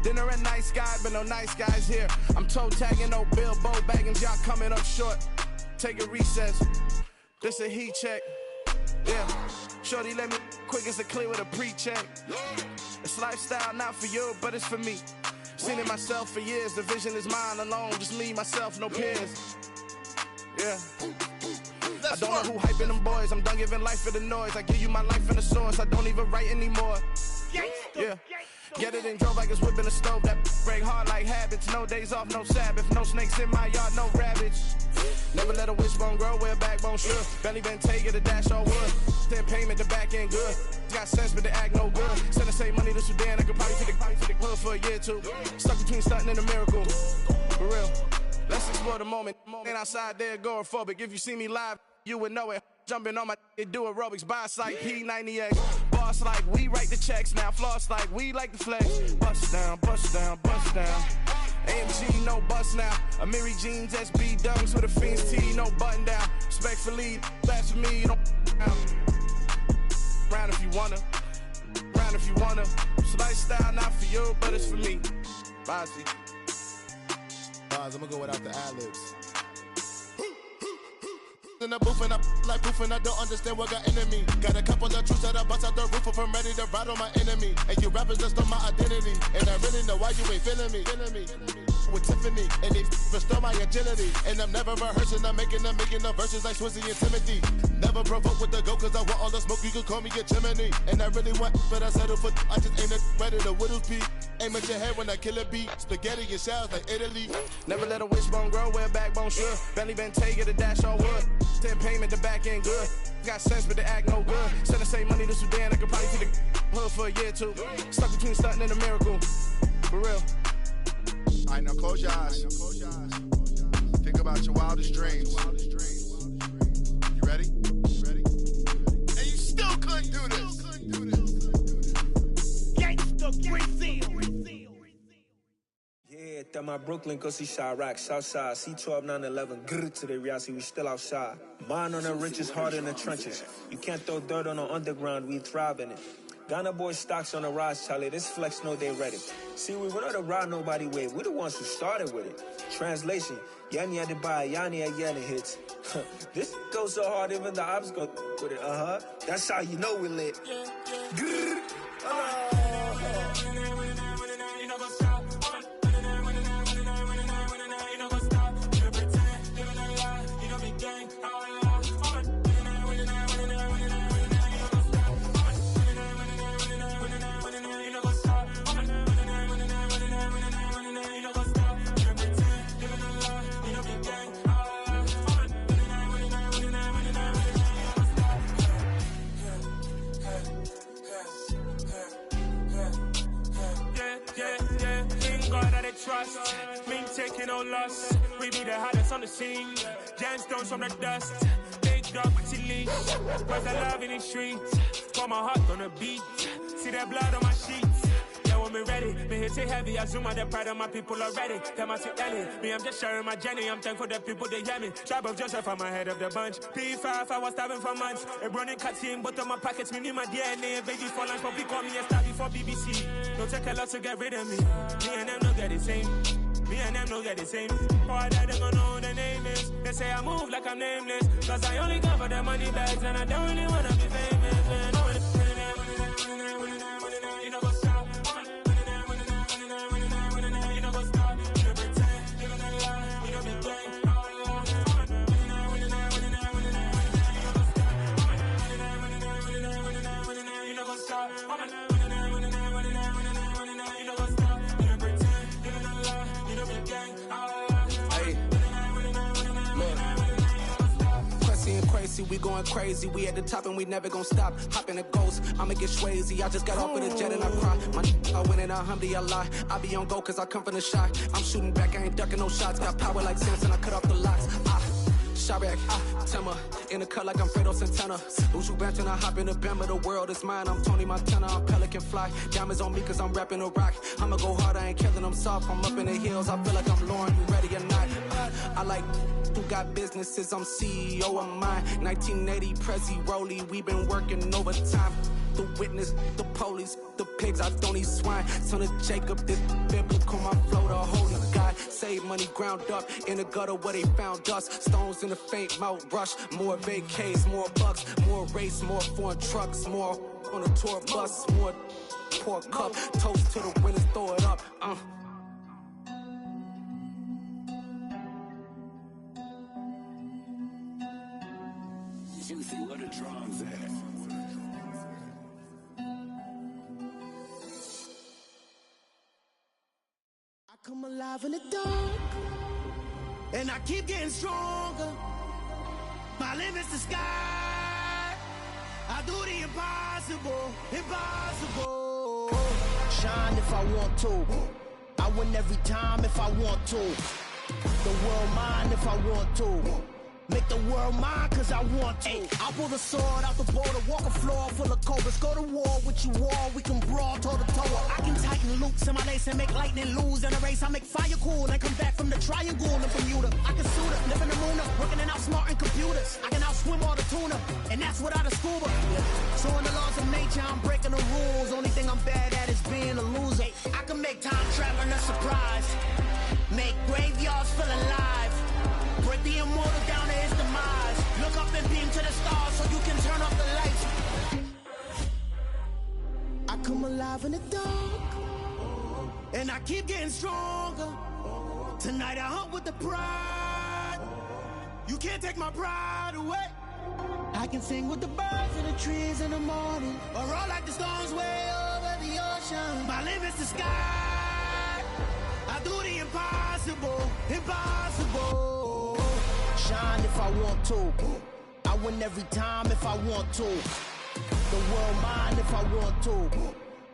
Dinner at Nice Guy, but no nice guys here. I'm toe tagging, no Bilbo bagging, y'all coming up short. Take a recess. This a heat check. Yeah. Shorty let me quick as a clear with a pre-check. It's lifestyle not for you, but it's for me. Seen it myself for years. The vision is mine alone. Just me, myself, no peers. Yeah. I don't know who hyping them boys. I'm done giving life for the noise. I give you my life in the source. I don't even write anymore. Yeah. Get it and drove like it's whipping a stove. That break hard like habits. No days off, no Sabbath. No snakes in my yard, no rabbits. Never let a wishbone grow where a backbone should. Belly been take it, a dash on wood. 10 payment, the back end good. Got sense, but they act no good. Send the same money to Sudan. I could probably take the hood for a year or two. Stuck between stunting and a miracle. For real. Let's explore the moment. Ain't outside there agoraphobic. If you see me live, you would know it. Jumping on my do aerobics, boss like P90X. Boss like we write the checks now. Floss like we like the flex. Bust down, bust down, bust down. AMG, no bust now. Amiri jeans, SB dunks with a Fiends T, no button down. Respectfully, that's for me, you don't round if you wanna. Round if you wanna. So lifestyle not for you, but it's for me. Bossy. I'm gonna go without the ad-libs. In the booth and I like proof and I don't understand what got into me. Got a couple of truths that I bust out the roof if I'm ready to ride on my enemy. And you rappers just on my identity. And I really know why you ain't feeling me. With Tiffany and they restore my agility. And I'm never rehearsing, I'm making the verses like Swizzy and Timothy. Never provoke with the go cause I want all the smoke, you can call me a chimney. And I really want, but I settle for I just ain't ready to whittle pea. Aim at your head when I kill a beat. Spaghetti and shells like Italy. Never let a wishbone grow where a backbone should. Belly been take it, a dash on wood. 10 payment, the back end good. got sense, but they act no good. Send the same money to Sudan, I could probably see the hood for a year or two. Stuck between stunting and a miracle. For real. All right, now close your eyes. Think about your wildest dreams. You ready? And you still couldn't do this. Gangsta Brazil. Yeah, that my Brooklyn, go see Chirac, Southside, C12, 911, grrr to the reality, we still outside. Mine on the riches, hard in the trenches. You can't throw dirt on the underground, we thrive in it. Ghana boys stocks on the rise, Charlie, this flex know they ready. See, we not a ride nobody wave, we the ones who started with it. Translation, Yanni had to buy, Yanni had Yanni hits. This goes so hard, even the ops go with it, That's how you know we lit. Grrr. Trust, me taking no loss. We be the hottest on the scene. Gemstones from the dust. Big dog, pretty leash. Where's the love in the streets? Pour my heart on the beat. See that blood on my sheets. Yeah, when me ready, me hit it heavy. I zoom out the pride of my people already. Them I see Ellie. Me, I'm just sharing my journey. I'm thankful that people they hear me. Tribe of Joseph, I'm ahead of the bunch. P5, I was starving for months. A running cut team, but on my pockets, me need my DNA. Baby for lunch, but we call me a star before BBC. Don't take a lot to get rid of me. Me and them don't get the same. Me and them don't get the same. All that they gonna know who the name is. They say I move like I'm nameless. Cause I only come for the money bags and I don't really wanna be famous, man. You know what's up? You know what's up? You know pretend, living a lie. You know be gang. You know what's up? We going crazy, we at the top and we never gonna stop. Hop in a ghost, I'ma get swayzy. I just got off with a jet and I cry. I win in a Humvee, I lie. I be on go cause I come from the shot. I'm shooting back, I ain't ducking no shots. Got power like Samson, I cut off the locks. Chirac, Timmer, in the cut like I'm Fredo Santana. Uju Banton, I hop in the Bama, the world is mine. I'm Tony Montana, I'm Pelican Fly. Diamonds on me cause I'm rapping a rock. I'ma go hard, I ain't killing them soft. I'm up in the hills, I feel like I'm Lauren, you ready or not? I like who got businesses, I'm CEO of mine. 1980 Prezi Rolly, we been working overtime. The witness, the police, the pigs, I don't eat swine. Son of Jacob, this biblical, my flow, the holy God. Save money ground up in the gutter where they found us. Stones in the faint mouth rush. More vacays, more bucks, more race, more foreign trucks, more on a tour bus, more pour cup. Toast to the winners, throw it up. Juicy, where the drums at? I come alive in the dark, and I keep getting stronger. My limit's the sky. I do the impossible, impossible. Shine if I want to. I win every time if I want to. The world mine if I want to. Make the world mine cause I want to. I pull the sword out the border, walk a floor full of cobras. Go to war with you all, we can brawl toe to toe. I can tighten loops in my lace and make lightning lose in a race. I make fire cool and come back from the triangle in Bermuda. I can suit up, live in the moon up, working and outsmarting computers. I can outswim all the tuna, and that's without a scuba. So in the laws of nature, I'm breaking the rules. Only thing I'm bad at is being a loser. I can make time traveling a surprise. Make graveyards feel alive. Break the immortal down to his demise. Look up and beam to the stars so you can turn off the lights. I come alive in the dark, and I keep getting stronger. Tonight I hunt with the pride. You can't take my pride away. I can sing with the birds and the trees in the morning, or roll like the storms way over the ocean. My limit's the sky. I do the impossible, impossible. Shine if I want to. I I win every time if I want to. The world mine if I want to.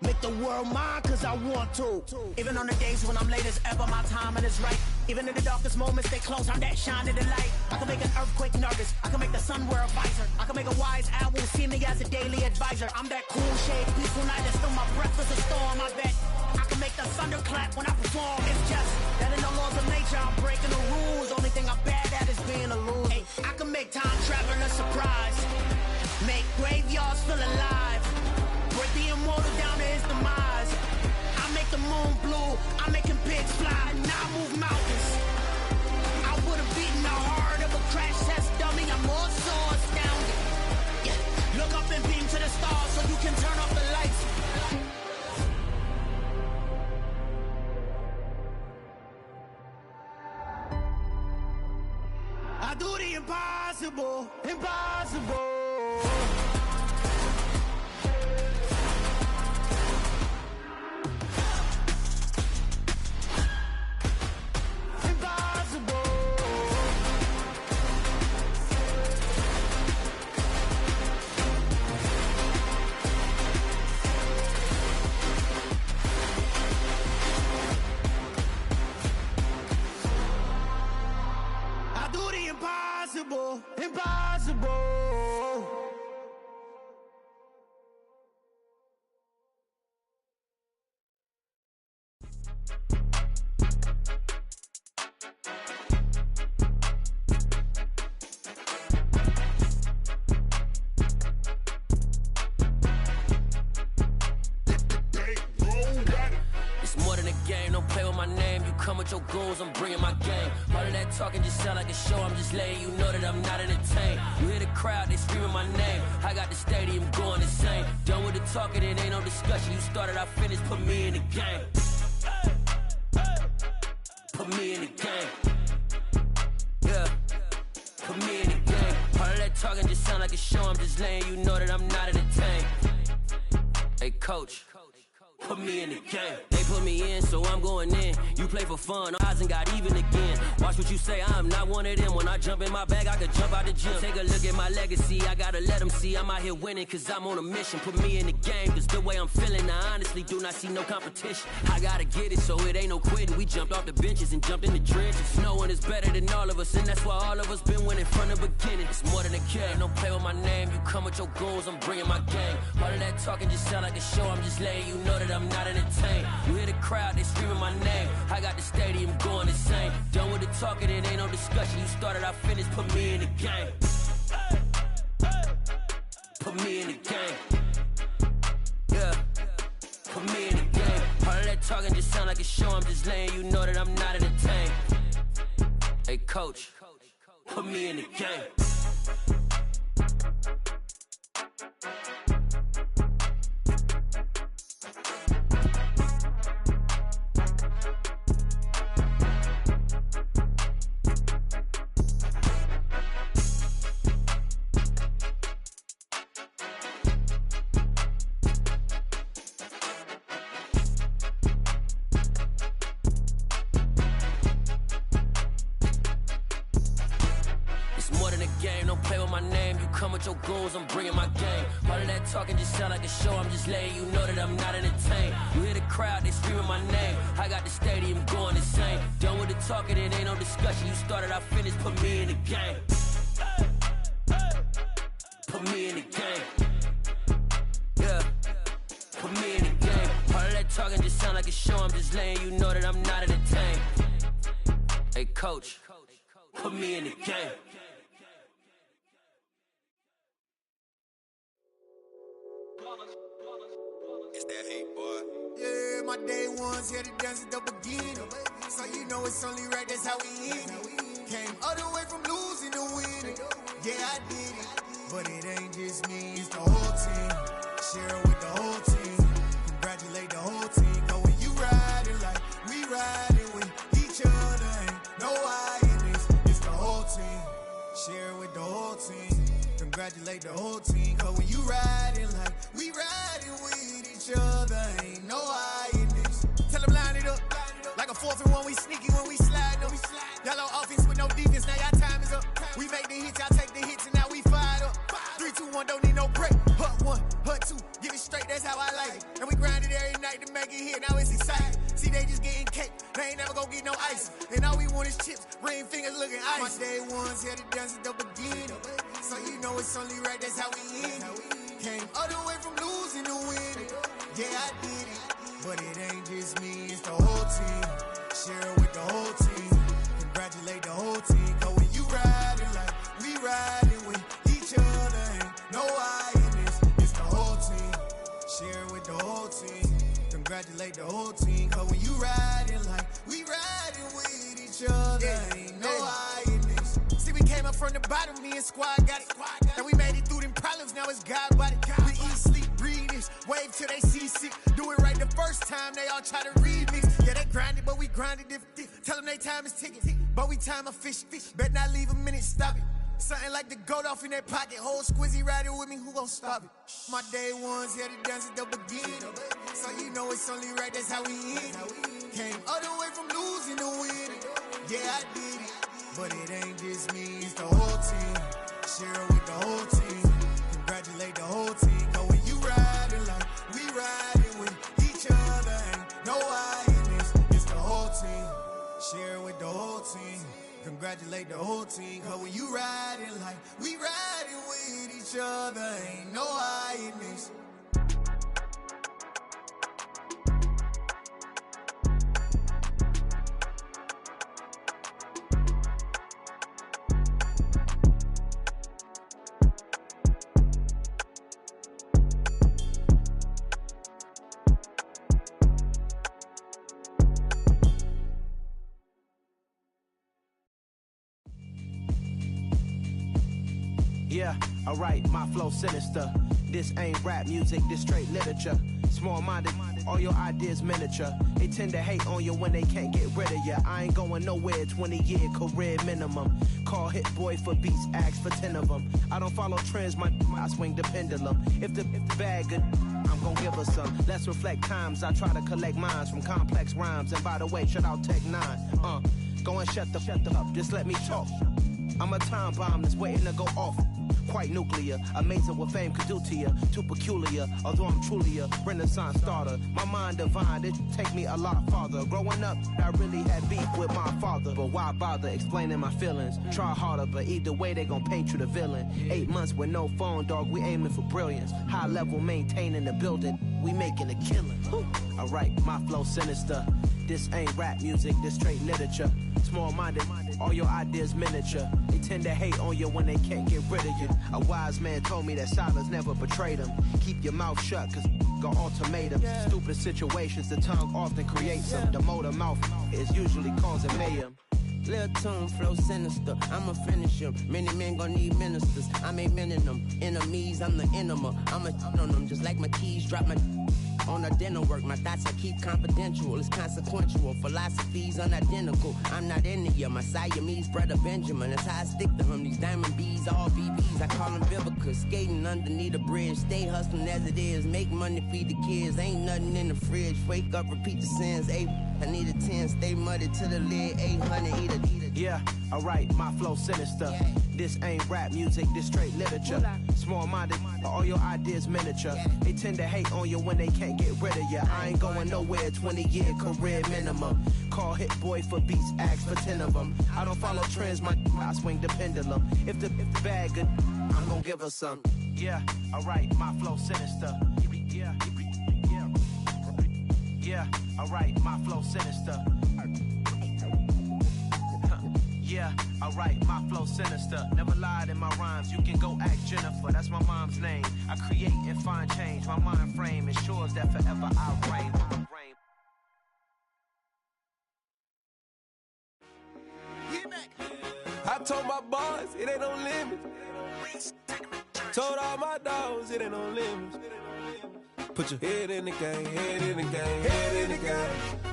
Make the world mine cause I want to. Even on the days when I'm late as ever, my timing is right. Even in the darkest moments, stay close, I'm that shine in the light. I can make an earthquake nervous, I can make the sun wear a visor. I can make a wise owl see me as a daily advisor. I'm that cool shade, peaceful night, and still my breath is a storm, I bet. I can make the thunder clap when I perform. It's just that in the laws of nature, I'm breaking the rules. Only thing I'm bad at is being a loser. Hey, I can make time traveling a surprise. Make graveyards feel alive. Break the immortal down to his demise. I make the moon blue, I'm making pigs fly. Now I move mountains. I would've beaten the heart of a crash test dummy. I'm more so astounded. Yeah. Look up and beam to the stars so you can turn off the lights. I do the impossible, impossible. Impossible, impossible. It's more than a game, don't play with my name. You come with your goons, I'm bringing my game. All of that talking just sound like a show, I'm just letting you know that I'm not entertained. You hear the crowd, they screaming my name. I got the stadium going insane. Done with the talking, it ain't no discussion. You started, I finished, put me in the game. Put me in the game. Yeah, put me in the game. All of that talking just sound like a show, I'm just letting you know that I'm not entertained. Hey coach, put me in the game. They put me in, so I'm going in. You play for fun, odds and got even again. Watch what you say, I'm not one of them. When I jump in my bag, I could jump out the gym. Take a look at my legacy, I gotta let them see I'm out here winning, cause I'm on a mission. Put me in the game, cause the way I'm feeling, I honestly do not see no competition. I gotta get it, so it ain't no quitting. We jumped off the benches and jumped in the trenches. No one is better than all of us, and that's why all of us been winning from the beginning. It's more than a game, don't play with my name. You come with your goons, I'm bringing my game. All of that talking just sound like a show, I'm just letting you know that I'm not entertained. You hear the crowd, they screaming my name. I got the stadium going insane. Done with the talking, it ain't no discussion. You started, I finished, put me in the game. Put me in the game. Yeah, put me in the game. All of that talking just sound like a show, I'm just letting you know that I'm not entertained. Hey coach, put me in the game. Your goals, I'm bringing my game. All of that talking just sound like a show, I'm just letting you know that I'm not entertained. You hear the crowd, they screaming my name. I got the stadium going insane. Done with the talking, it ain't no discussion. You started, I finished, put me in the game. Put me in the game. Yeah, put me in the game. All of that talking just sound like a show, I'm just letting you know that I'm not entertained. Hey coach, put me in the game. It's that hate, boy. Yeah, my day ones here to dance at the beginning. So you know it's only right, that's how we end it. Came all the way from losing to winning. Yeah, I did it. But it ain't just me, it's the whole team. Share it with the whole team. Congratulate the whole team. Cause when you riding like we riding with each other, ain't no I in this. It's the whole team. Share it with the whole team. Congratulate the whole team. Cause when you riding like we riding with each other, ain't no I in this. Tell them line it up. Like a 4th and 1, we sneaky when we slide them. Y'all on offense with no defense, now y'all time is up. We make the hits, y'all take the hits, and now we fire one, don't need no break. Hut one, hut two, get it straight, that's how I like it. And we grind it every night to make it here, now it's exciting. See, they just getting cake, they ain't never gonna get no ice. And all we want is chips, ring fingers looking ice. My day ones here to dance at the beginning. So you know it's only right, that's how we end it. Came all the way from losing to winning. Yeah, I did it. But it ain't just me, it's the whole team. Share it with the whole team. Congratulate the whole team. Cause when you riding like we riding with each other, ain't no I in this. It's the whole team. Share it with the whole team. Congratulate the whole team. Cause when you riding like we riding with each other, ain't no I in this. See, we came up from the bottom, me and squad got it. And we made it through them problems, now it's God body. We eat, sleep, breathe this, wave till they see sick. Do it right the first time, they all try to remix. Yeah, they grinded, but we grinded different. Tell them they time is ticking, but we time a fish. Bet not leave a minute, stop it. Something like the goat off in their pocket. Whole squizzy riding with me, who gon' stop it? My day ones here to dance at the beginning. So you know it's only right, that's how we end it. Came all the way from losing to winning. Yeah, I did it. But it ain't just me, it's the whole team. Share it with the whole team. Congratulate the whole team. Cause when you riding like we riding with each other, ain't no I in this. It's the whole team. Share it with the whole team. Congratulate the whole team. Cause when you riding like we riding with each other, ain't no I in this. Yeah, alright, my flow sinister. This ain't rap music, this straight literature. Small-minded, all your ideas miniature. They tend to hate on you when they can't get rid of you. I ain't going nowhere, 20-year career minimum. Call Hit Boy for beats, ask for 10 of them. I don't follow trends, I swing the pendulum. If the bag good, I'm gon' give her some. Let's reflect times, I try to collect minds from complex rhymes. And by the way, shout out Tech 9. Go and shut the up, just let me talk. I'm a time bomb that's waiting to go off. Quite nuclear, amazing what fame could do to you. Too peculiar, although I'm truly a renaissance starter. My mind divine, it take me a lot farther. Growing up, I really had beef with my father. But why bother explaining my feelings? Try harder, but either way they gon' paint you the villain. 8 months with no phone, dog, we aiming for brilliance. High level maintaining the building, we making a killing. Alright, my flow sinister. This ain't rap music, this straight literature. Small-minded, all your ideas miniature. They tend to hate on you when they can't get rid of you. A wise man told me that silence never betrayed him. Keep your mouth shut, cause got ultimatums. Stupid situations, the tongue often creates them. The motor mouth is usually causing mayhem. Lil' tune, flow sinister, I'ma finish him. Many men gon' need ministers, I'm a men in them. Enemies, I'm the enema, I'ma on them. Just like my keys, drop my on the dinner work. My thoughts I keep confidential, it's consequential. Philosophies unidentical, I'm not into you. My Siamese brother Benjamin, that's how I stick to him. These diamond bees, all BBs, I call them Vivica. Skating underneath a bridge, stay hustling as it is. Make money, feed the kids, ain't nothing in the fridge. Wake up, repeat the sins, I need a 10, stay muddy to the lid, 800, eat a. Yeah, alright, my flow sinister. This ain't rap music, this straight literature. Small-minded, all your ideas miniature. They tend to hate on you when they can't get rid of you. I ain't going nowhere, 20-year career minimum. Call Hit Boy for beats, ask for 10 of them. I don't follow trends, I swing the pendulum. If the bag good, I'm gon' give her some. Yeah, alright, my flow sinister. Yeah, alright, my flow sinister. Yeah, alright, my flow sinister. Never lied in my rhymes, you can go ask Jennifer, that's my mom's name. I create and find change, my mind frame ensures that forever I reign. I told my boys, it ain't no limits. Told all my dogs, it ain't no limits. Put your head in the game, head in the game, head in the game.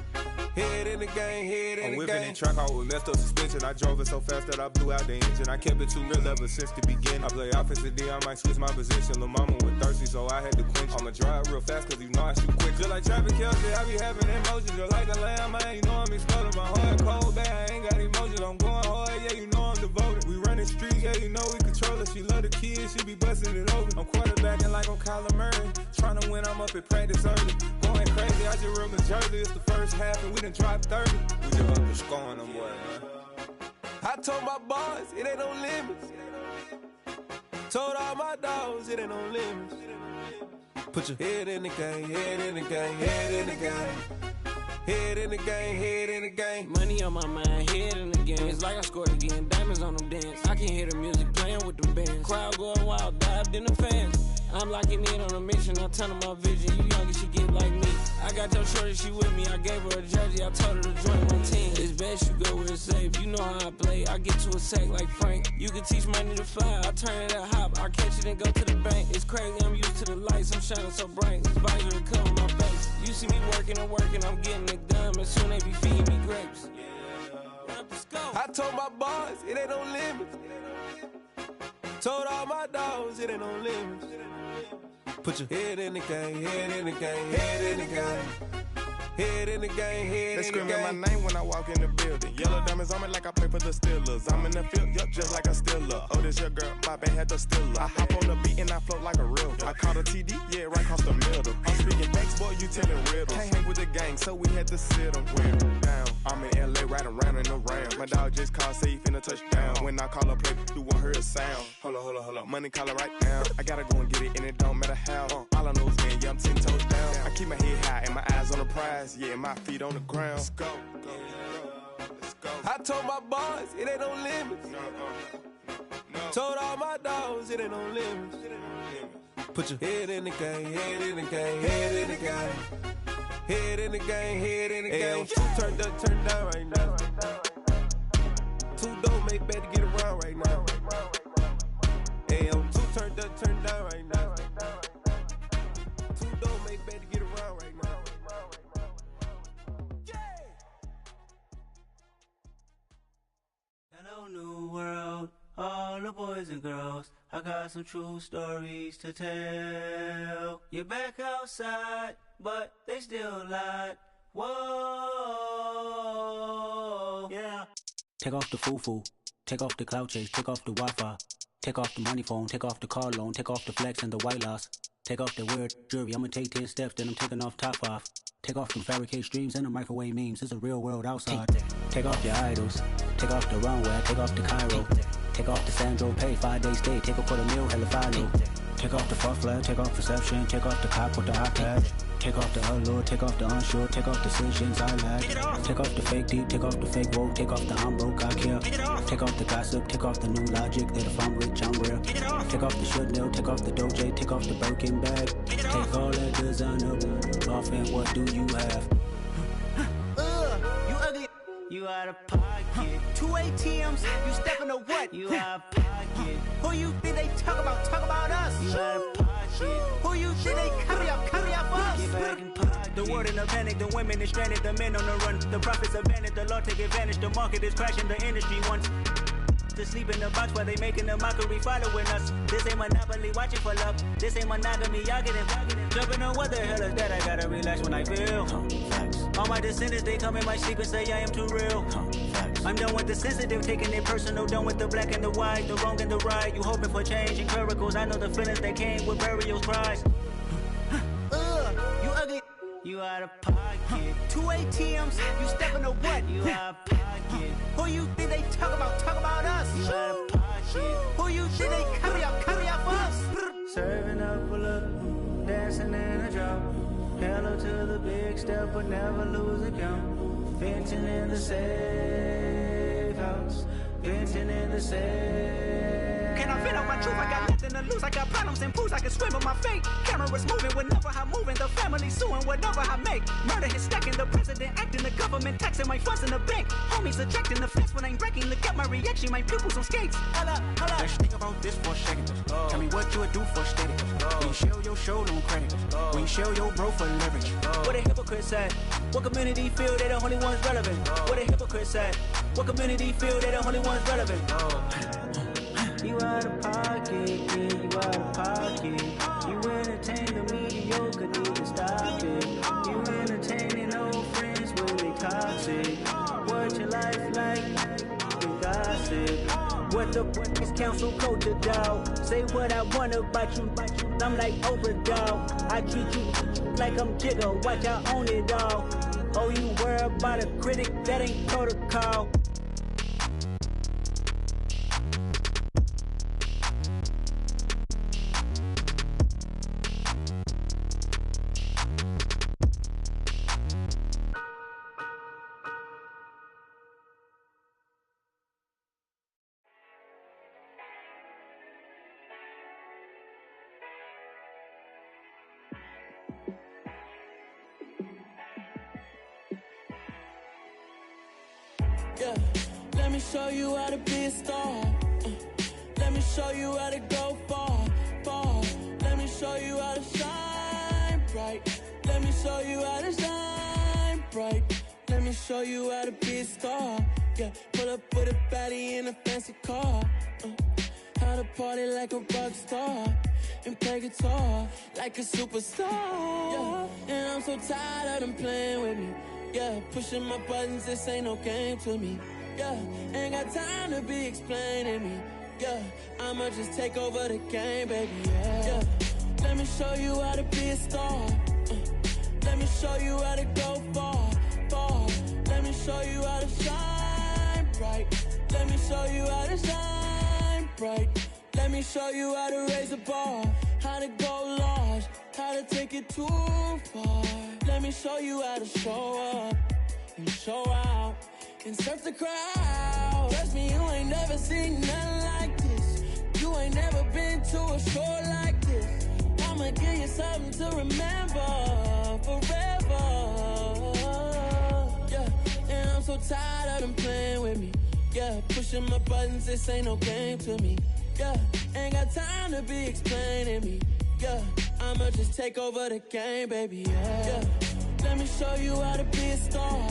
Head in the game, head in the game. I'm whipping and track out with messed up suspension. I drove it so fast that I blew out the engine. I kept it too real ever since the beginning. I play offensive D, I might switch my position. Lil' mama was thirsty, so I had to quench. I'ma drive real fast, cause you know I shoot quick. Just like Travis Kelce, I be having emotions. Just like the lamb, I ain't know I'm exploding. My heart cold, bad, I ain't got emotions. I'm going hard, yeah, you know I'm devoted. We running streets, yeah, you know we control her. She love the kids, she be busting it over. I'm quarterbacking like I'm Kyler Murray. Trying to win, I'm up at practice early. Going crazy, I just rolled the jersey. It's the first half and we done dropped 30. We just up to scoring them, boy, man. I told my boys, it ain't no limits. Told all my dogs, it ain't no limits. Put your head in the game, head in the game, head in the game. Head in the game, head in the game. Money on my mind, head in the game. It's like I scored again, diamonds on them dance. I can hear the music playing with them bands. Crowd going wild, dived in the fans. I'm locking in on a mission, I tell her my vision. You young and she get like me. I got your shorty, she with me. I gave her a jersey, I told her to join my team. It's best you go where it's safe. You know how I play, I get to a sack like Frank. You can teach money to fly, I turn it at hop. I catch it and go to the bank. It's crazy, I'm used to the lights, I'm shining so bright. This visor to cover my face. You see me working and working, I'm getting it done. And soon they be feeding me grapes. I told my boys, it ain't no limits. Told all my dogs, it ain't no limits. Put your head in the game, head in the game, head in the game. Head in the game, head in the game. They screaming my name when I walk in the building. Yellow diamonds on me like I play for the Steelers. I'm in the field, yup, just like a Steeler. Oh, this your girl, my bad had the Steeler. I hop on the beat and I float like a real. I caught a TD, yeah, right across the middle. I'm speaking facts, boy, you telling riddles. Can't hang with the gang, so we had to sit them down. I'm in LA, riding around in the Rams. My dog just called, say he finna touchdown. When I call a play, you won't hear a sound. Hold up, money call it right now. I gotta go and get it, and it don't matter how. All I know is man, yeah, I'm 10 toes down. I keep my head high and my eyes on the prize. Yeah, my feet on the ground. Let's go. I told my boys, it ain't no limits. Told all my dogs, it ain't no limits. Put your head in the game, head in the game, head in the game. Head in the game, head in the game. Turned up, turned down right now. Two dope make bad to get around right now. Hey, I'm two turned up, turned down right now. Two dope make bad to get around right now. Hello, new world, all the boys and girls. I got some true stories to tell. You're back outside, but they still lied. Whoa, yeah. Take off the foo-foo, take off the cloud chase, take off the Wi-Fi, take off the money phone, take off the car loan, take off the flex and the white loss, take off the weird jewelry. I'ma take 10 steps, then I'm taking off top off. Take off them fabricate streams and the microwave memes. It's a real world outside. Take off your idols, take off the runway, take off the Cairo, take off the Sandro Pay, 5-day stay, take a $250,000 hella follow. Take off the fuck flag, take off perception, take off the cop with the iPad. Take off the allure, take off the unsure, take off decisions I lack. Take off the fake deep, take off the fake woke, take off the I'm broke, I care. Take off the gossip, take off the new logic that if I'm rich, I'm real. Take off the Chanel, take off the Doja, take off the Birkin bag. Take all that designer off and what do you have? You ugly, you out of pocket. 2 ATMs, you stepping to what? You out of pocket. Who you think they talk about us? You out of pocket. Who you think they carry up us? Get back in pocket. The world in a panic, the women is stranded, the men on the run. The profits abandoned, the law take advantage, the market is crashing, the industry wants to sleep in the box while they making a mockery following us. This ain't Monopoly, watching for love. This ain't monogamy, y'all getting jumping on what the hell is that? I gotta relax when I feel. All my descendants, they come in my sleep and say I am too real. I'm done with the sensitive, taking it personal. Done with the black and the white, the wrong and the right. You hoping for change and miracles. I know the feelings that came with burial cries. You ugly. You out of pocket. 2 ATMs, you stepping to what? You out of pocket. Who you think they talk about us? You out of pocket. Who you think they carry up us? Serving up a look, dancing in a drop. Hello to the big step, but never lose a count. Venting in the safe house. Venting in the safe. Can I fit out my truth? I got nothing to lose. I got problems and pools. I can swim with my fate. Cameras moving whenever I'm moving. The family suing whatever I make. Murder is stacking. The president acting. The government taxing my funds in the bank. Homies ejecting the fence when I'm breaking. Look at my reaction. My pupils on skates. Hold up. Let's think about this for a second. Tell me what you would do for steady. When you show your show no credit. When you show your bro for leverage. What a hypocrite said. What community feel they the only ones relevant? What a hypocrite said. What community feel they the only ones relevant? You out of pocket, yeah, you out of pocket. You entertain the mediocre, need to stop it. You entertaining old friends when they toxic. What your life like? You gossip. What the fuck is council culture, dog? Say what I want about you, I'm like overdog. I treat you like I'm Jigga, watch I own it all. Oh, you worry about a critic, that ain't protocol. Yeah, let me show you how to be a star. Let me show you how to go far, far. Let me show you how to shine bright. Let me show you how to shine bright. Let me show you how to be a star. Yeah, pull up with a baddie in a fancy car. How to party like a rock star and play guitar like a superstar. Yeah, and I'm so tired of them playing with me. Yeah, pushing my buttons, this ain't no game to me. Yeah, ain't got time to be explaining me. Yeah, I'ma just take over the game, baby. Yeah, let me show you how to be a star. Let me show you how to go far, far. Let me show you how to shine bright. Let me show you how to shine bright. Let me show you how to raise the bar, how to go large, how to take it too far. Let me show you how to show up and show out and surf the crowd. Trust me, you ain't never seen nothing like this. You ain't never been to a show like this. I'ma give you something to remember forever. Yeah, and I'm so tired of them playing with me. Yeah, pushing my buttons, this ain't no game to me. Yeah, ain't got time to be explaining me. Yeah, I'ma just take over the game, baby. Yeah, let me show you how to be a star.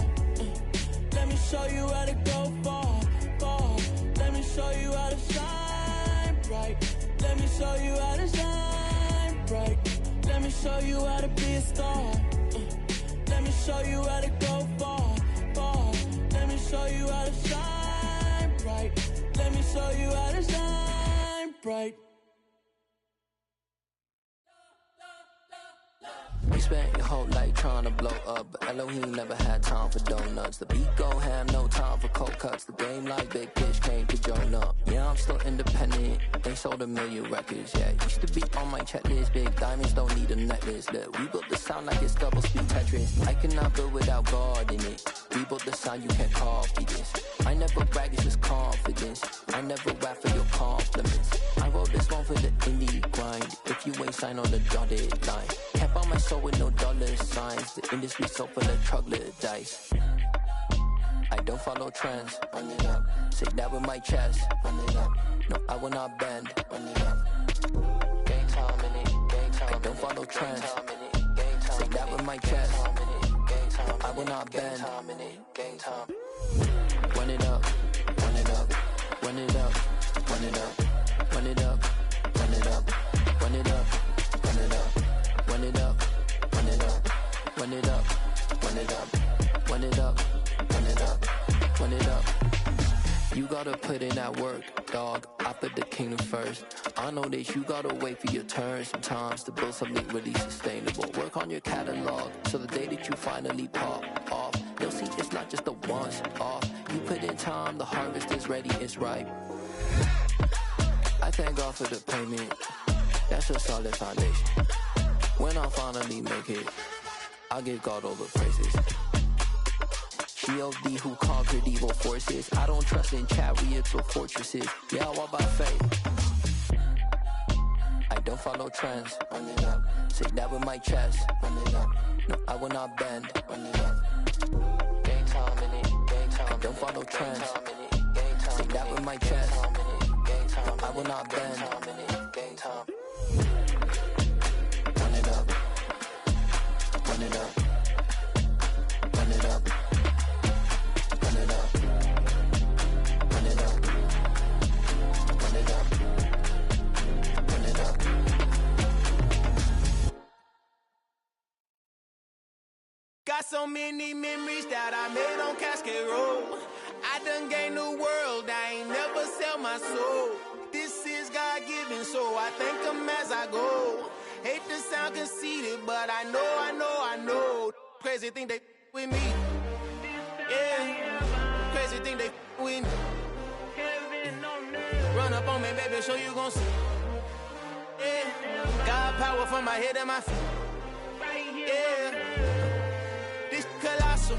Let me show you how to go far, far. Let me show you how to shine bright. Let me show you how to shine bright. Let me show you how to be a star. Let me show you how to go far, far. Let me show you how to shine bright. Let me show you how to shine bright. You spent your whole life trying to blow up, but Elohim never had time for donuts. The beat go ham, no time for cold cuts. The game like Big Fish came to join up. Yeah, I'm still independent, they sold 1 million records, yeah. Used to be on my checklist, big diamonds don't need a necklace. Look, we built the sound like it's double speed Tetris. I cannot build without God in it. We built the sound, you can't copy this. I never brag, it's just confidence. I never rap for your compliments. I wrote this one for the indie grind. If you ain't signed on the dotted line, can't buy my soul with no dollar signs. The industry so full of troglodytes. I don't follow trends. Run it up. Say that with my chest. Run it up. No, I will not bend. Run it up. Gang time in it. Gang time. I don't follow trends. Say that with my chest. I will not bend. Gang time. Run it up. Run it up. Run it up. Run it up. Run it up. Run it up. Run it up. Run it up. Run it up. Run it up. Run it up. Run it up. Run it up. Run it up. Run it up. You gotta put in that work, dog. I put the kingdom first. I know that you gotta wait for your turn sometimes to build something really sustainable. Work on your catalog, so the day that you finally pop off, they'll see it's not just a once off. You put in time, the harvest is ready, it's ripe. I thank God for the payment. That's a solid foundation. When I finally make it, I'll give God all the praises. G.O.D. who conquered evil forces. I don't trust in chariots or fortresses. Yeah, I walk by faith. I don't follow trends. Run it up. Say that with my chest. Run it up. No, I will not bend. Run it up. Gang time in it. Gang time. I don't follow trends. Say that with my chest. No, I will not bend. Gang time. Run it up. Run it up. Run it up. Run it up. Run it up. Run it up. Run it up. Got so many memories that I made on Cascade Road. I done gained the world, I ain't never sell my soul. This is God-given, so I thank him as I go. Hate to sound conceited, but I know. Crazy thing they with me. Yeah, crazy thing they with me. Run up on me, baby, so you gon' see. Yeah, God power from my head and my feet. Yeah, this colossal.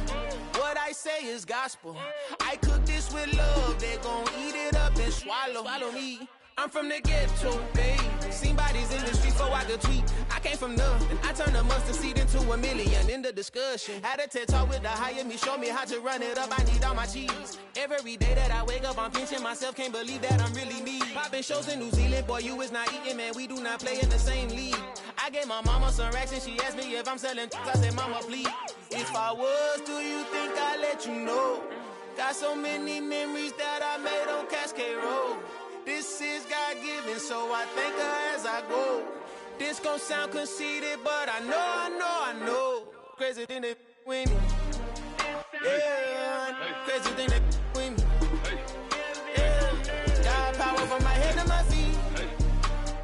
What I say is gospel. I cook this with love, they gon' eat it up and swallow me. I'm from the ghetto, babe. Seen bodies in the streets so I could tweet. I came from nothing. I turned a mustard seed into $1 million in the discussion. Had a TED talk with the higher me, show me how to run it up. I need all my cheese. Every day that I wake up, I'm pinching myself. Can't believe that I'm really me. Popping shows in New Zealand, boy, you is not eating, man. We do not play in the same league. I gave my mama some racks and she asked me if I'm selling. I said, mama, please. If I was, do you think I'd let you know? Got so many memories that I made on Cascade Road. This is God-given, so I thank her as I go. This gon' sound conceited, but I know. Crazy thing they with me. Yeah, crazy thing they with me. Yeah, God power from my head to my feet.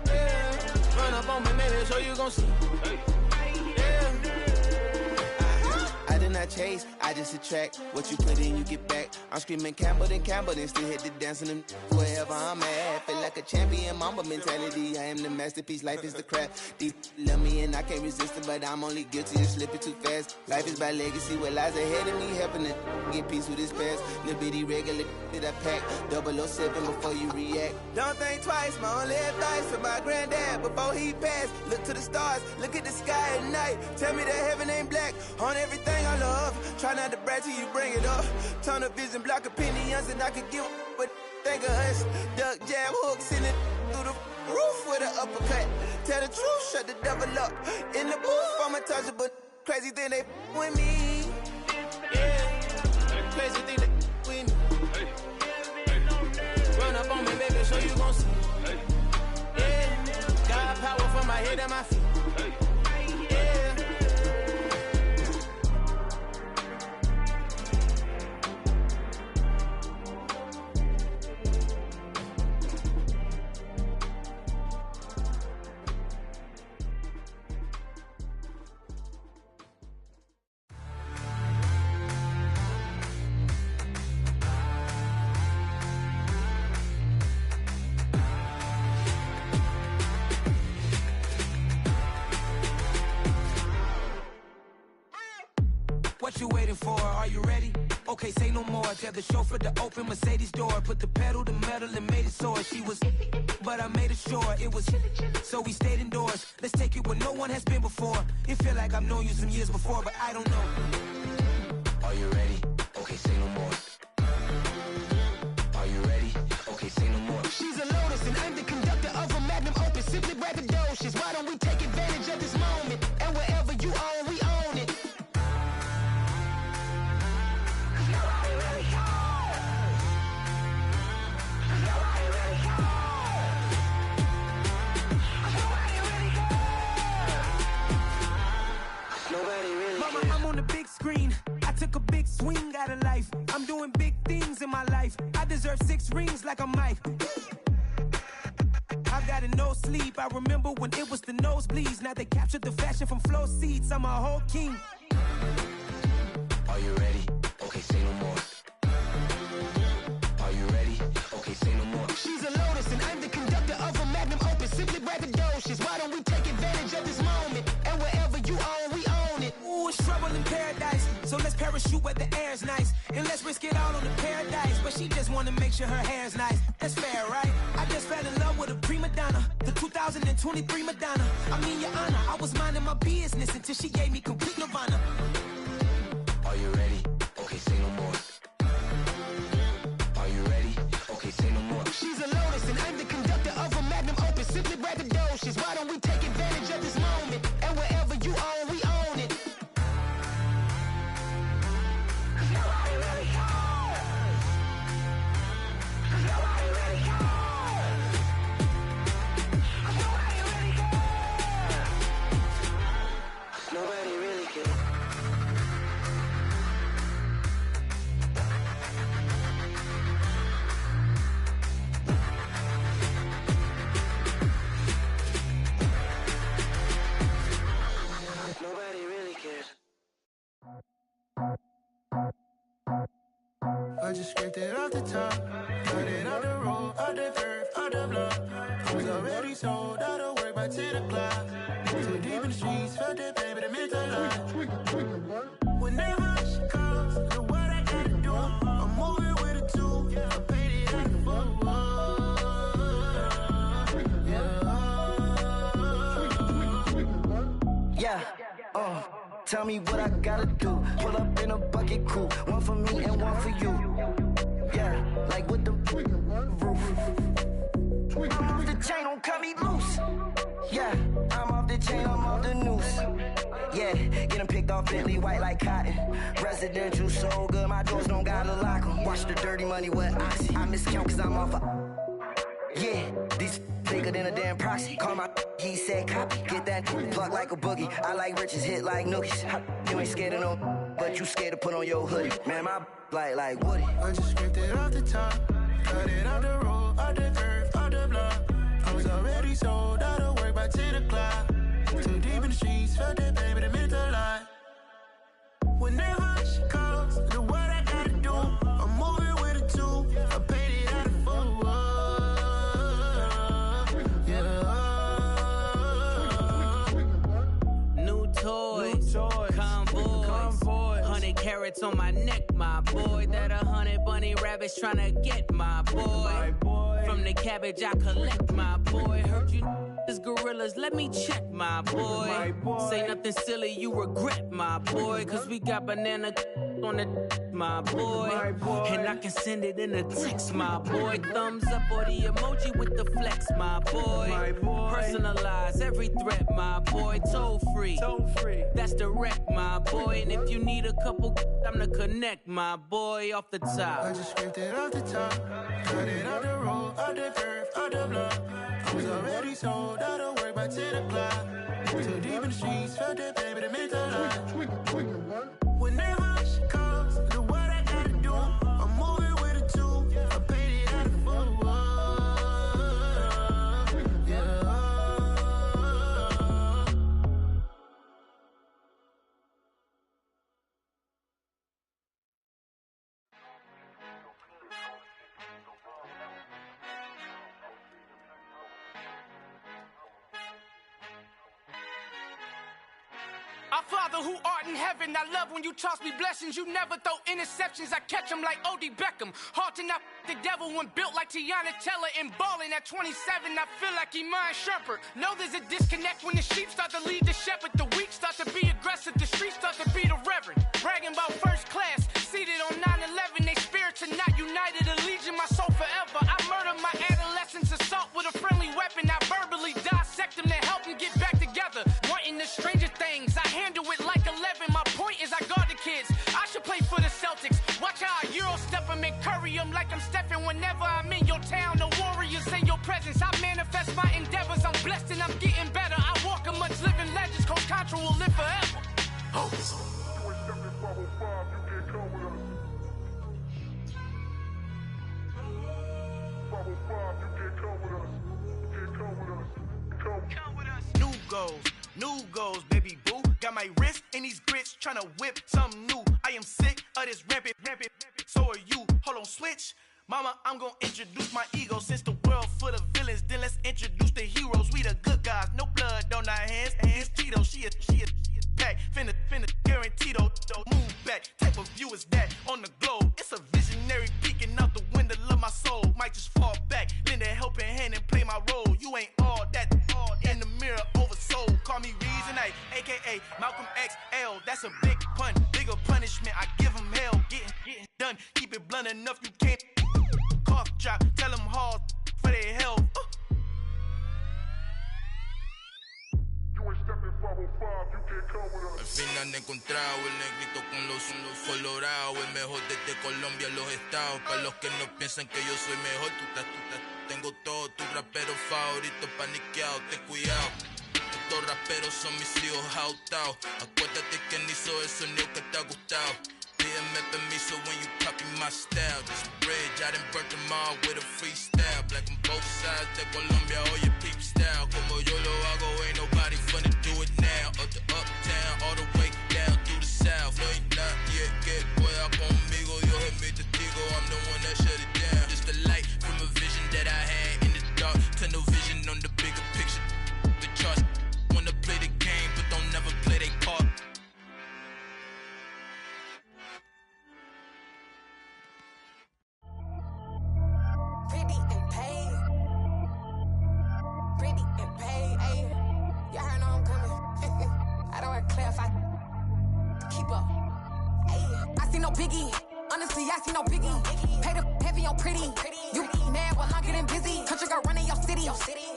Yeah, run up on me, maybe, so you gon' see. I did not chase, I just attract. What you put in, you get back. I'm screaming Campbell, then still hit the dancing and wherever I'm at. Feel like a champion, mamba mentality. I am the masterpiece, life is the crap. Deep love me and I can't resist it, but I'm only guilty of slipping too fast. Life is by legacy, what lies ahead of me, helping to get peace with this past. Little bitty regular that I pack, 007 before you react. Don't think twice, my only advice for my granddad before he passed. Look to the stars, look at the sky at night. Tell me that heaven ain't black on everything I love. Try not to brag till you bring it up. Tunnel vision, block opinions, and I could give but think of us. Duck jab hooks in it through the roof with an uppercut. Tell the truth, shut the devil up. In the booth, I'm untouchable. Crazy thing they with me. Yeah, crazy thing they with me. Run up on me, baby, so you gon' see. Yeah, God power from my head and my feet. What you waiting for? Are you ready? Okay, say no more. Tell the chauffeur to open Mercedes door. Put the pedal to metal and made it soar. She was, but I made it sure it was. So we stayed indoors. Let's take it where no one has been before. It feel like I've known you some years before, but I don't know. Are you ready? Okay, say no more. Are you ready? Okay, say no more. She's a Lotus and I'm the conductor of a magnum opus. Simply braggadocious. Why don't we take advantage of this moment? And wherever you own, we own it. Screen. I took a big swing out of life. I'm doing big things in my life. I deserve 6 rings like a Mike. I've got no sleep. I remember when it was the nosebleeds. Now they captured the fashion from flow seats. I'm a whole king. Are you ready? Okay, say no more. Are you ready? Okay, say no more. She's a Lotus and I'm the conductor of a magnum opus. Simply braggadocious. Why don't we take advantage of this moment? And wherever you own, we own it. Ooh, it's trouble in paradise. So let's parachute where the air's nice. And let's risk it all on the paradise. But she just wanna make sure her hair's nice. That's fair, right? I just fell in love with a prima donna. The 2023 Madonna. I mean, your honor, I was minding my business until she gave me complete nirvana. Are you ready? Okay, say no more. Are you ready? Okay, say no more. She's a Lotus and I'm the conductor of a magnum opus. Simply braggadocious. Why don't we take advantage of this moment? And wherever you own, we own it. Nobody really cares. Nobody really cares. Nobody really cares. Nobody really cares. I just scraped it off the top. Cut it out the road, out the curve, out the block. I was already sold out of work by 10 o'clock. Too deep in the streets, felt that baby, that meant a lot. Whenever she calls, know what I gotta do. I'm moving with a two. I paid it out the full. Yeah, tell me what I gotta do. Pull up in a bucket crew, one for me and one for you. Yeah, like with the roof. I'm off the chain, don't cut me loose. Yeah, I'm off the chain, I'm off the noose. Yeah, get them picked off Bentley, white like cotton. Residential so good, my doors don't gotta lock them. Watch the dirty money with Oxy. I miscount cause I'm off a... Yeah, these bigger than a damn proxy. Call my he said copy. Get that plug like a boogie. I like riches, hit like nookies. You ain't scared of no, but you scared to put on your hoodie. Man, my like Woody. I just scraped it off the top. Cut it out the road, out the curve, out the block. I was already sold out of work by 10 o'clock. Too deep in the streets, felt that baby, that meant a lot. Whenever she calls, know what I gotta do. I'm moving with a two. I paid it out of full. Toys, convoy, 100 carats on my neck, my boy. That 100 bunny rabbits tryna get my boy. From the cabbage I collect, my boy. Heard you is gorillas, let me check, my boy. Say nothing silly, you regret, my boy. Cause we got banana on the my boy. And I can send it in a text, my boy. Thumbs up or the emoji with the flex, my boy. Personalize every threat, my boy. Toll free, that's direct, my boy. And if you need a couple, I'm to connect, my boy, off the top. I just scraped it off the top. Cut it out the road, out the curve, out the block. I was already sold out of work by 10 o'clock. Too deep in the streets, felt that baby, that meant a lot. Whenever she calls, know what I gotta do. I'm moving with a two. I paid it out of full. Our Father who art in heaven, I love when you toss me blessings. You never throw interceptions, I catch them like O.D. Beckham. Hard to not the devil when built like Tiana Teller. And balling at 27, I feel like Iman Shumpert. Know there's a disconnect when the sheep start to lead the shepherd. The weak start to be aggressive, the streets start to be the reverend. Bragging about first class, seated on 9/11. They spirits are not united, a legion, my soul forever. I murder my adolescence, assault with a friendly weapon. I verbally dissect them to help them get back together. Wanting the stranger things, I handle it like 11. My point is I guard the kids. I should play for the Celtics. Watch how I Euro step them and curry them like I'm Stephen. Whenever I'm in your town, the Warriors in your presence. I manifest my endeavors. I'm blessed and I'm getting better. I walk amongst living legends. Coach Contra will live forever. Oh. New goals, baby boo. Got my wrist in these grits, tryna whip something new. I am sick of this rampant. So are you. Hold on, switch. Mama, I'm gonna introduce my ego. Since the world full of villains, then let's introduce the heroes. We the good guys, no blood on our hands. Hands Tito, she a pack. Finna, guaranteed, move back. Type of view is that on the globe? It's a visionary peeking out the window of my soul. Might just fall back, lend a helping hand and play my role. You ain't all that in the mirror oversold. Call me Reason A, aka Malcolm XL. That's a big pun, bigger punishment. I give him hell, getting done. Keep it blunt enough, you can't cough drop. Tell them hard for their health. Al fin han encontrado el negrito con los colorados, el mejor desde Colombia, los estados. Para los que no piensan que yo soy mejor, tengo todos tus raperos favoritos paniqueados, ten cuidado. Estos raperos son mis hijos adoptados. Acuérdate quién hizo el sonido que te ha gustado. Pídeme permiso when you copy my style. This bridge, I done burnt them all with a freestyle. Black on both sides de Colombia, oye peep style. Como yo lo hago, ain't nobody finna do it now. Up the uptown, all the way down through the south. No hay nadie que pueda conmigo, Dios es mi testigo. I'm no biggie. Honestly, I see no biggie. Pay the heavy on pretty. You mad while I'm getting busy. Country girl running your city.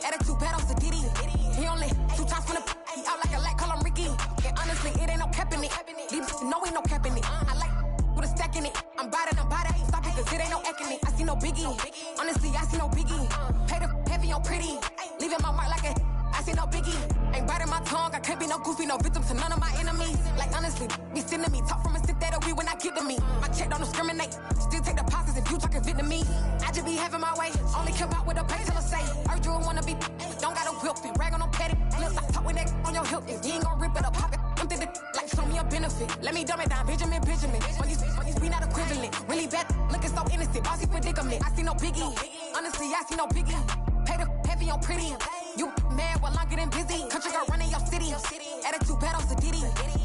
Attitude bad on Diddy. He only 2 times from the he out like a light, call him Ricky. And honestly, it ain't no cap in it. These know ain't no cap in it. I like with a stack in it. I'm bad. Ain't stop it cause it ain't no eck in it. I see no biggie. Honestly, I see no biggie. Pay the heavy on pretty. Leaving my mark like a I see no biggie. Ain't biting my tongue. I can't be no goofy, no victim to none of my enemies. Like honestly, be sending me talk from a sip that'll be when I get to me. My check don't discriminate. Still take deposits if you talking Vietnamese. I just be having my way. Only come out with a pay till I say. Urge you wanna be. Don't got a whip and rag on no petty. Lips like talk with that on your hip. If you ain't gon' rip it up, pop it. I'm thinking like show me a benefit. Let me dumb it down, Benjamin. All these be not equivalent. Really bad, looking so innocent. Bossy predicament. I see no biggie. Honestly, I see no biggie. Pay the heavy on pretty. You mad while I'm getting busy. Country girl running your city. Attitude bad on Diddy.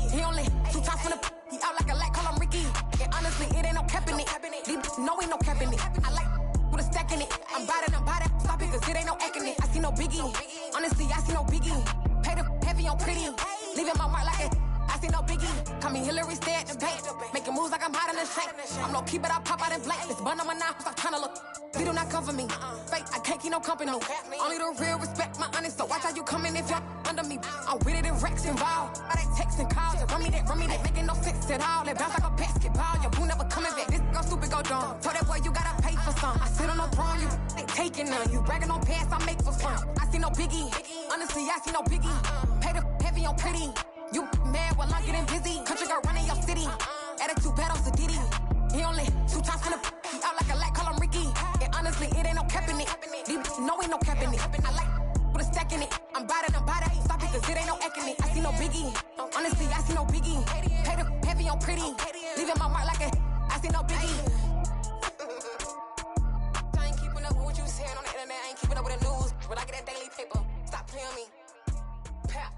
He only 2 times from the he out like a light, call him Ricky. And honestly, it ain't no cap in it. These know ain't no cap in it. I like with a stack in it. I'm bad. Stop it cause it ain't no eck in it. I see no biggie. Honestly, I see no biggie. Pay the heavy on pretty. Leaving my mark like a I see no biggie. Call me Hillary, stay at the bank. Making moves like I'm hot in the shank. I'm low key, but I pop out in blank. This bun on my knife, I'm trying to look. They do not come for me. Fake, I can't keep no company. Only the real respect my honest. So watch how you coming if you're under me. I'm with it and Rex involved. All that text and calls. Run me that, making no sense at all. They bounce like a basketball. Your boo never coming back. This go stupid, go dumb. Told that boy you gotta pay for some. I sit on no throne, you ain't taking none. You bragging on pants, I make for fun. I see no biggie. Honestly, I see no biggie. Pay the heavy on pretty. You mad while I'm getting busy. Country girl running your city. Attitude bad on Diddy. He only 2 times from the he out like a light, call him Ricky. And honestly, it ain't no cap in it. These know ain't no cap in it. I like with a stack in it. I'm bad. Ain't stop it cause it ain't no eck in it. I see no biggie. Honestly, I see no biggie. Pay the heavy on pretty. Leaving my mark like a I see no biggie. I ain't keeping up with what you saying on the internet. I ain't keeping up with the news. But I get that daily paper. Stop playing me. Pap.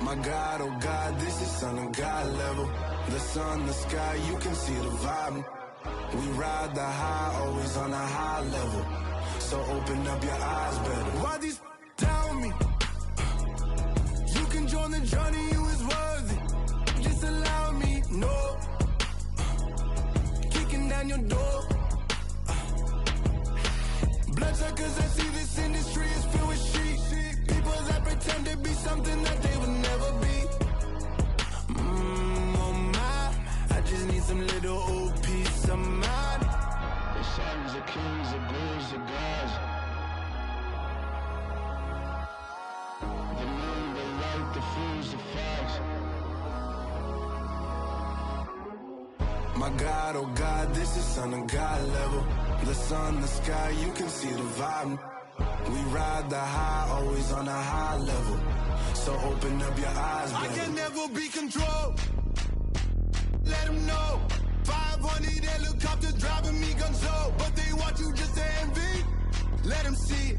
My God, oh God, this is son of God level. The sun, the sky, you can see the vibe. We ride the high, always on a high level. So open up your eyes better. Why these tell me? You can join the journey, you is worthy. Just allow me, no. Kicking down your door. Bloodsuckers, I see this industry is filled with sheep. People that pretend to be something that they would never be. Oh my, I just need some little old peace of mind. The sons of kings, the ghouls, the gods. The moon, the light, the fools, the fogs. My God, oh God, this is son of God level. The sun, the sky, you can see the vibe. We ride the high, always on a high level. So open up your eyes, baby. I can never be controlled. Let them know. 500 helicopters driving me gonzo. But they want you just to envy. Let them see it.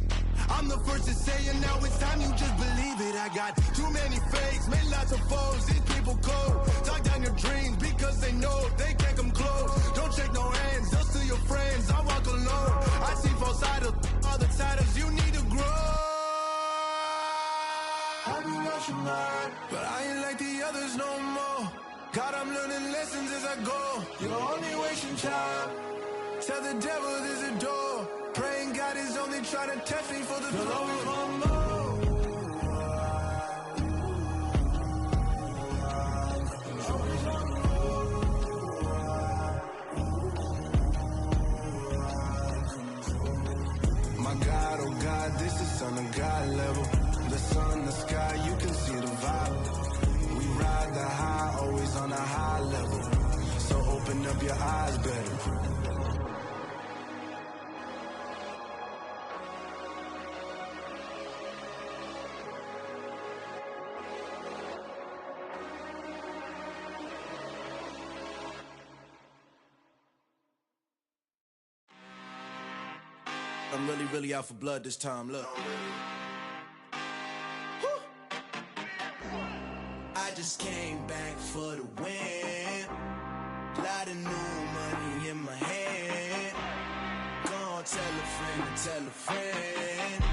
I'm the first to say it, now it's time you just believe it. I got too many fakes, made lots of foes. These people cold. Talk down your dreams because they know they can't come close. Don't shake no hands, just to your friends. I walk alone. I see false idols, all the titles you need to grow. I be rushing hard, but I ain't like the others no more. God, I'm learning lessons as I go. You're only wasting time. Tell the devil there's a door. Praying God is only trying to test me for the glory. My God, oh God, this is son of God level. The sun, the sky, you can see the vibe. We ride the high, always on a high level. So open up your eyes better. I'm really out for blood this time, look. friend and tell a friend.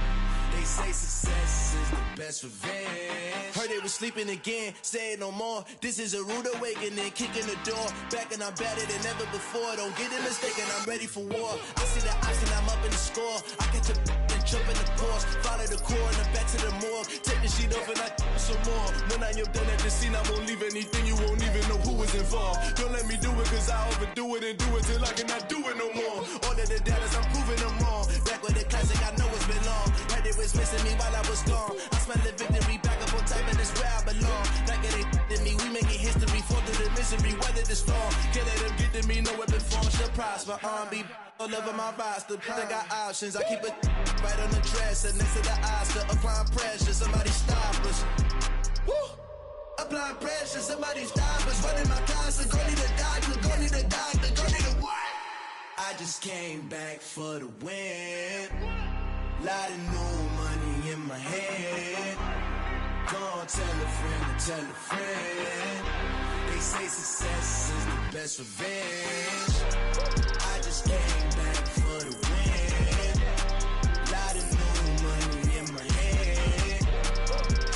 They say success is the best revenge. Heard they was sleeping again, say it no more. This is a rude awakening, kicking the door. Back and I'm better than ever before. Don't get it mistaken, I'm ready for war. I see the option, I'm up in the score. I get to and jump in the course. Follow the core and then back to the morgue. Take the sheet off and I some more. When I am done at the scene, I won't leave anything. You won't even know who was involved. Don't let me do it, cause I overdo it and do it till I cannot do it no more. All of the doubters, I'm proving them wrong. Back with the classic, I know it's been long. Heard it was missing me while I was gone. I smell the victory, back up on time, and it's where I belong. Like it ain't to me, we making history. Fall through the misery, weather the storm. Can't let them get to me, no weapon form should prosper. R&B all over my roster, I got options. I keep it right on the dresser, next to the Oscar. Applying pressure, somebody stop us. Woo! Applying pressure, somebody stop us. Running my closet, go need a doctor, go need a doctor, go need a what? I just came back for the win. Lot of new money in my head. Go on, tell a friend and tell a friend. They say success is the best revenge. I just came back for the win. Lot of new money in my head.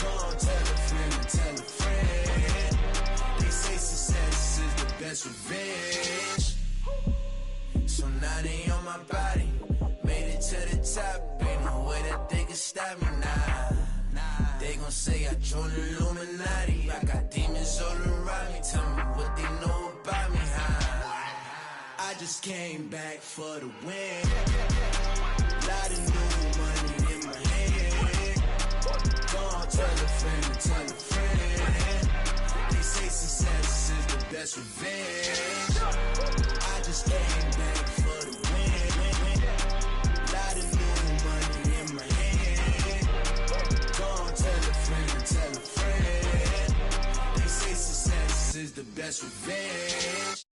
Go on, tell a friend and tell a friend. They say success is the best revenge. So now they on my body. Made it to the top. Ain't no way that they can stop me now. They gon' say I joined the Illuminati. I got demons all around me. Tell me what they know about me, huh? I just came back for the win. Lot of new money in my head. Go on, tell a friend and tell a friend. They say success is the best revenge. I just came back for the win. Lot of new money in my head. Go on, tell a friend and tell a friend. They say success is the best revenge.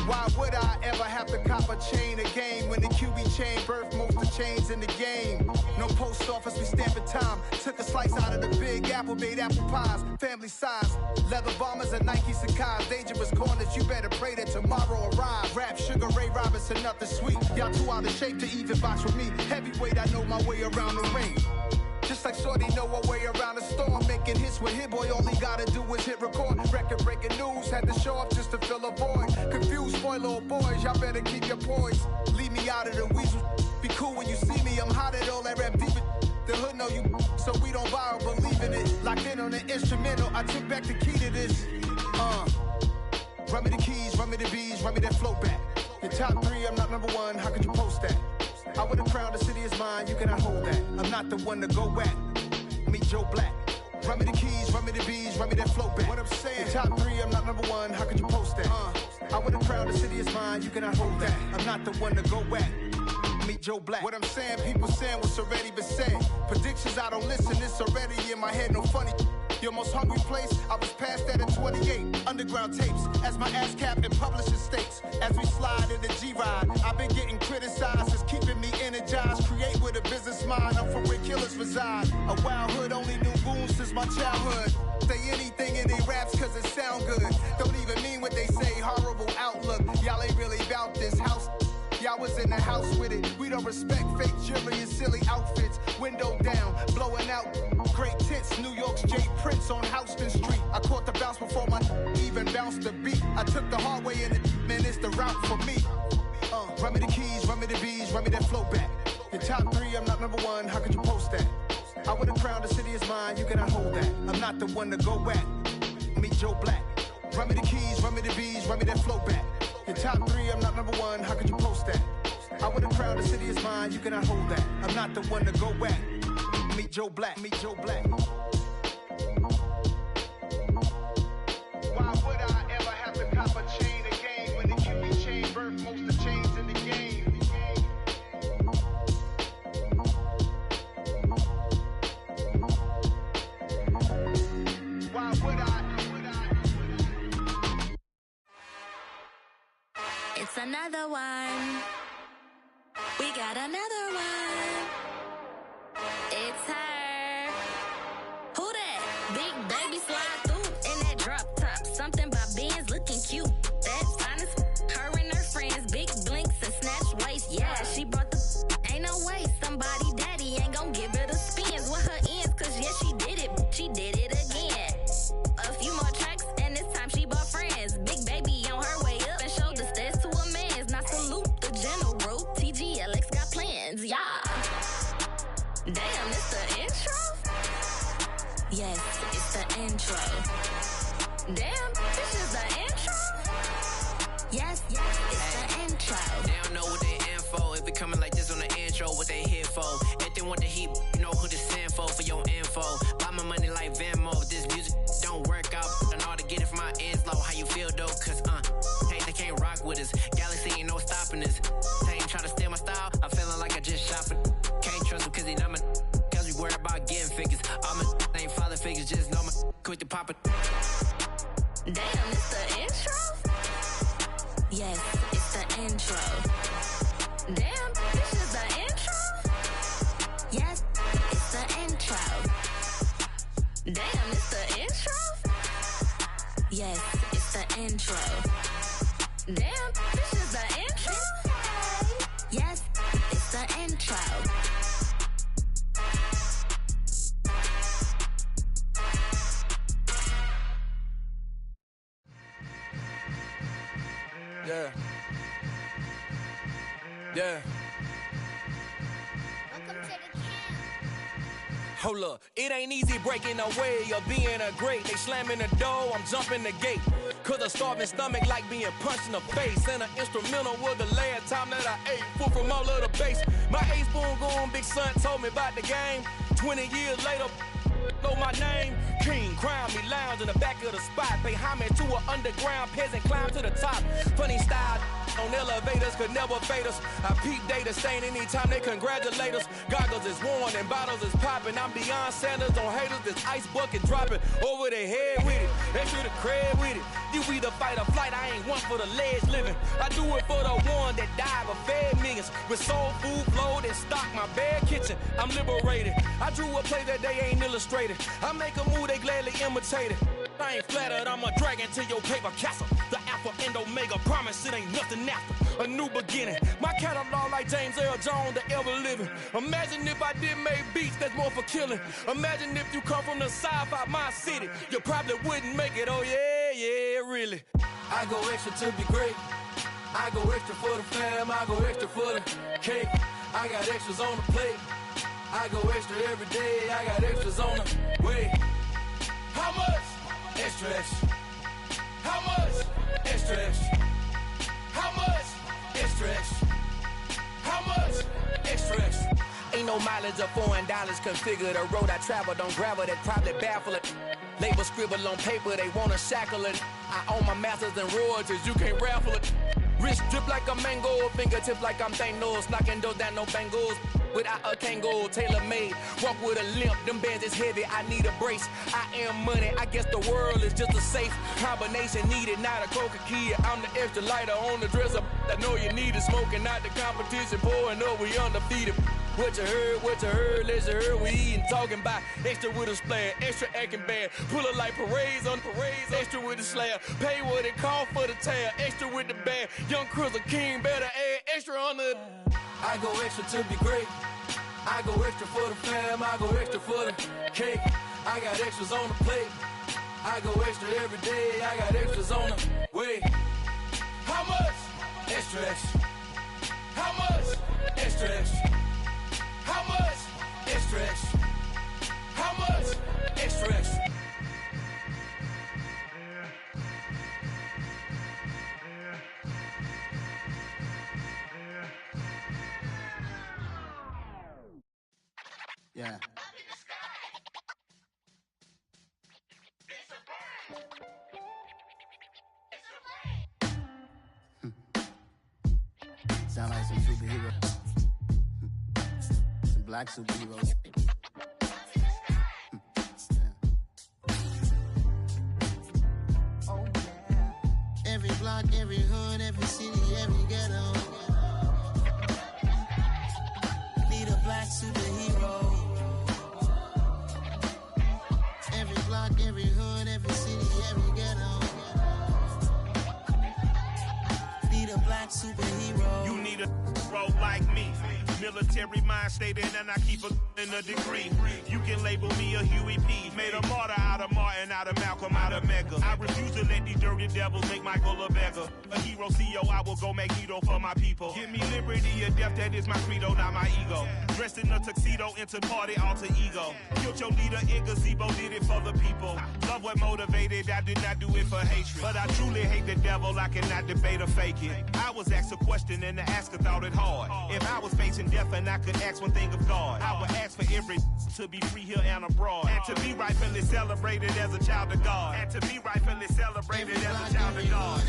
Why would I ever have to cop a chain again when the QB chain birthed most of the chains in the game? No post office, we stamping time. Took a slice out of the big apple, made apple pies. Family size, leather bombers and Nike Sacai's. Dangerous corners, you better pray that tomorrow arrive. Rap, Sugar Ray Robinson, nothing sweet. Y'all too out of shape to even box with me. Heavyweight, I know my way around the ring. Just like Shorty know her way around the storm. Making hits with Hit Boy, all he gotta do is hit record. Record breaking news, had to show up just to fill a void. Confused, spoiler boys, y'all better keep your poise. Leave me out of the weasel. Be cool when you see me, I'm hot at all that rap deep. The hood know you, so we don't borrow, believe in it. Locked in on the instrumental, I took back the key to this. Run me the keys, run me the bees, run me that flow back. Your top three, I'm not number one, how could you post that? I would've crowned the city is mine, you cannot hold that. I'm not the one to go back. Meet Joe Black. Run me the keys, run me the bees, run me that flow back. What I'm saying, your top three, I'm not number one, how could you post that? I would've crowned the city is mine, you cannot hold that. I'm not the one to go back. Meet Joe Black. What I'm saying, people saying what's already been said. Predictions, I don't listen, it's already in my head, no funny. Your most hungry place, I was past that in 28. Underground tapes, as my ass cap in publishing states. As we slide in the G-Ride, I've been getting criticized, it's keeping me energized. Create with a business mind, I'm from where killers reside. A wild hood, only knew goons since my childhood. Say anything in they raps cause it sound good. Don't even mean what they say, horrible outlook. Y'all ain't really about this house. Y'all was in the house with it. We don't respect fake jewelry and silly outfits. Window down, blowing out great tits. New York's Jay Prince on Houston Street. I caught the bounce before my even bounced the beat. I took the hard way in it, man, it's the route for me. Run me the keys, run me the bees, run me that flow back. Your top three, I'm not number one, how could you post that? I would've crowned the city is mine, you cannot hold that. I'm not the one to go back. Meet Joe Black. Run me the keys, run me the bees, run me that flow back. Your top three, I'm not number one, how could you post that? I would've crowned the city is mine, you cannot hold that. I'm not the one to go back. Meet Joe Black, meet Joe Black. Why would I ever have to cop a chain again when the QB chain birthed most of the chains in the game? Why would I? It's another one. We got another one. It's her. Who that? Big baby slide through in that drop top. Something about Benz looking cute. That's honest. Her and her friends, big blinks and snatch waist. Yeah, she brought the. Ain't no way somebody daddy ain't gon' give her the spins with her ends. Cause yeah, she did it. She did it again. A few more tracks and this time she bought friends. Big baby on her way up and showed the stairs to a man's. Now salute the general. TGLX got plans. Yeah. Damn, it's the intro? Yes, it's the intro. Damn, this is the intro? Yes, it's the intro. They don't know what they info. If it coming like this on the intro, what they here for? If they want the heat, you know who to send for your info. Buy my money like Venmo. If this music don't work out, and all to get it from my ends low. How you feel though? Cause hey, they can't rock with us. Galaxy ain't no stopping us. They ain't try to steal my style. I'm feeling like I just shot for. Can't trust him cause he not my. Cause we worried about getting figures. All my ain't father figures, just know my quick to pop it. Damn, it's the intro? Yes, it's the intro. Damn, this is the intro? Yes, it's the intro. Damn, it's the intro? Yes, it's the intro. Damn, this is the intro? Yes, it's the intro. Yeah. Yeah. Hold up, it ain't easy breaking away or being a great. They slamming the door, I'm jumping the gate. Cause a starving stomach like being punched in the face. And an instrumental was the last time that I ate. Full from all of the bass. My A-spoon going, big son told me about the game. 20 years later, know my name. King, crown me, lounge in the back of the spot. Pay homage to an underground peasant, climb to the top. Funny style on elevators could never fade us. I peep data stain anytime they congratulate us. Goggles is worn and bottles is popping. I'm beyond Sanders on haters, this ice bucket dropping over their head with it. They should have cred with it. You either fight or flight, I ain't one for the ledge living. I do it for the one that died but fed millions. With soul food flowed and stocked my bare kitchen. I'm liberated. I drew a play that they ain't illustrated. I make a move, they gladly imitate it. I ain't flattered, I'm a dragon to your paper castle. The Alpha and Omega, promise it ain't nothing after. A new beginning. My catalog like James Earl Jones, the ever living. Imagine if I did make beats that's more for killing. Imagine if you come from the south out my city. You probably wouldn't make it, oh yeah, really. I go extra to be great. I go extra for the fam, I go extra for the cake. I got extras on the plate. I go extra every day, I got extras on the way. How much? Extra, extra. How much? Extra, extra. How much? Extra, extra. How much? Extra, extra. Ain't no mileage of $4 configure the road I travel. Don't gravel that probably baffle it. Label scribble on paper, they wanna shackle it. I own my masters and royalties, you can't raffle it. Wrist drip like a mango, fingertips like I'm Thanos. Knocking those down, no bangles. Without a Kango, tailor-made. Walk with a limp, them bands is heavy, I need a brace. I am money, I guess the world is just a safe combination needed, not a coca key. I'm the extra lighter on the dresser. I know you need it, smoking out the competition, pouring up, we undefeated. What you heard, let's heard, we eating, talking about extra with a splash, extra acting bad. Pull it like parades on parades, extra with the slab. Pay what it cost for the tab, extra with the bag. Young Chris a king, better add extra on the. I go extra to be great. I go extra for the fam, I go extra for the cake. I got extras on the plate. I go extra every day, I got extras on the way. How much? Extra, extra. How much? Extra, extra. How much? Extra, extra. How much? Extra, extra. Yeah. Sound like some superheroes. Some black superheroes. Oh yeah. Every block, every hood, every city, every ghetto. Need a black superhero. every city, every ghetto. Need a black superhero. You need a role like me. Military mind stated, and I keep in a degree. You can label me a Huey P. Made a martyr out of Martin, out of Malcolm, out of Mega. I refuse to let these dirty devils make Michael a beggar. A hero CEO, I will go Magneto for my people. Give me liberty or death, that is my credo, not my ego. Dressed in a tuxedo, into party alter ego. Killed your leader in gazebo, did it for the people. Love what motivated, I did not do it for hatred. But I truly hate the devil, I cannot debate or fake it. I was asked a question and the asker thought it hard. If I was facing death and I could ask one thing of God, I would ask for every to be free here and abroad, and to be rightfully celebrated as a child of God, and to be rightfully celebrated as a child of God.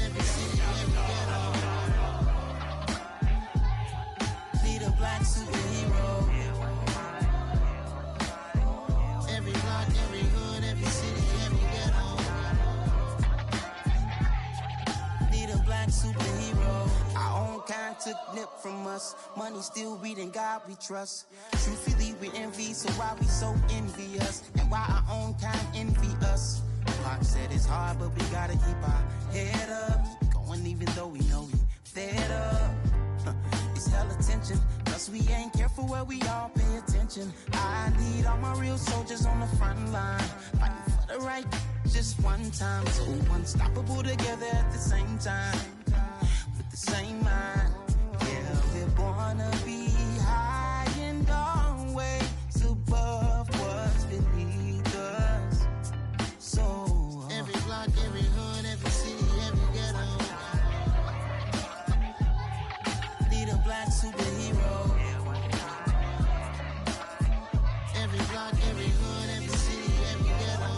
Need a black superhero. Every block, every hood, every city, every ghetto. Need a black superhero. Our own kind took nip from us. Money still reading God we trust. Truthfully we envy, so why we so envious? And why our own kind envy us? Pac said it's hard, but we gotta keep our head up. Keep going even though we know we fed up. It's hella tension, plus we ain't careful where we all pay attention. I need all my real soldiers on the front line, fighting for the right just one time. So unstoppable together at the same time, with the same mind. Yeah, we're born to be high and always above what's beneath us. So every block, every hood, every city, every ghetto. Need a black superhero. Every block, every hood, every city, every ghetto.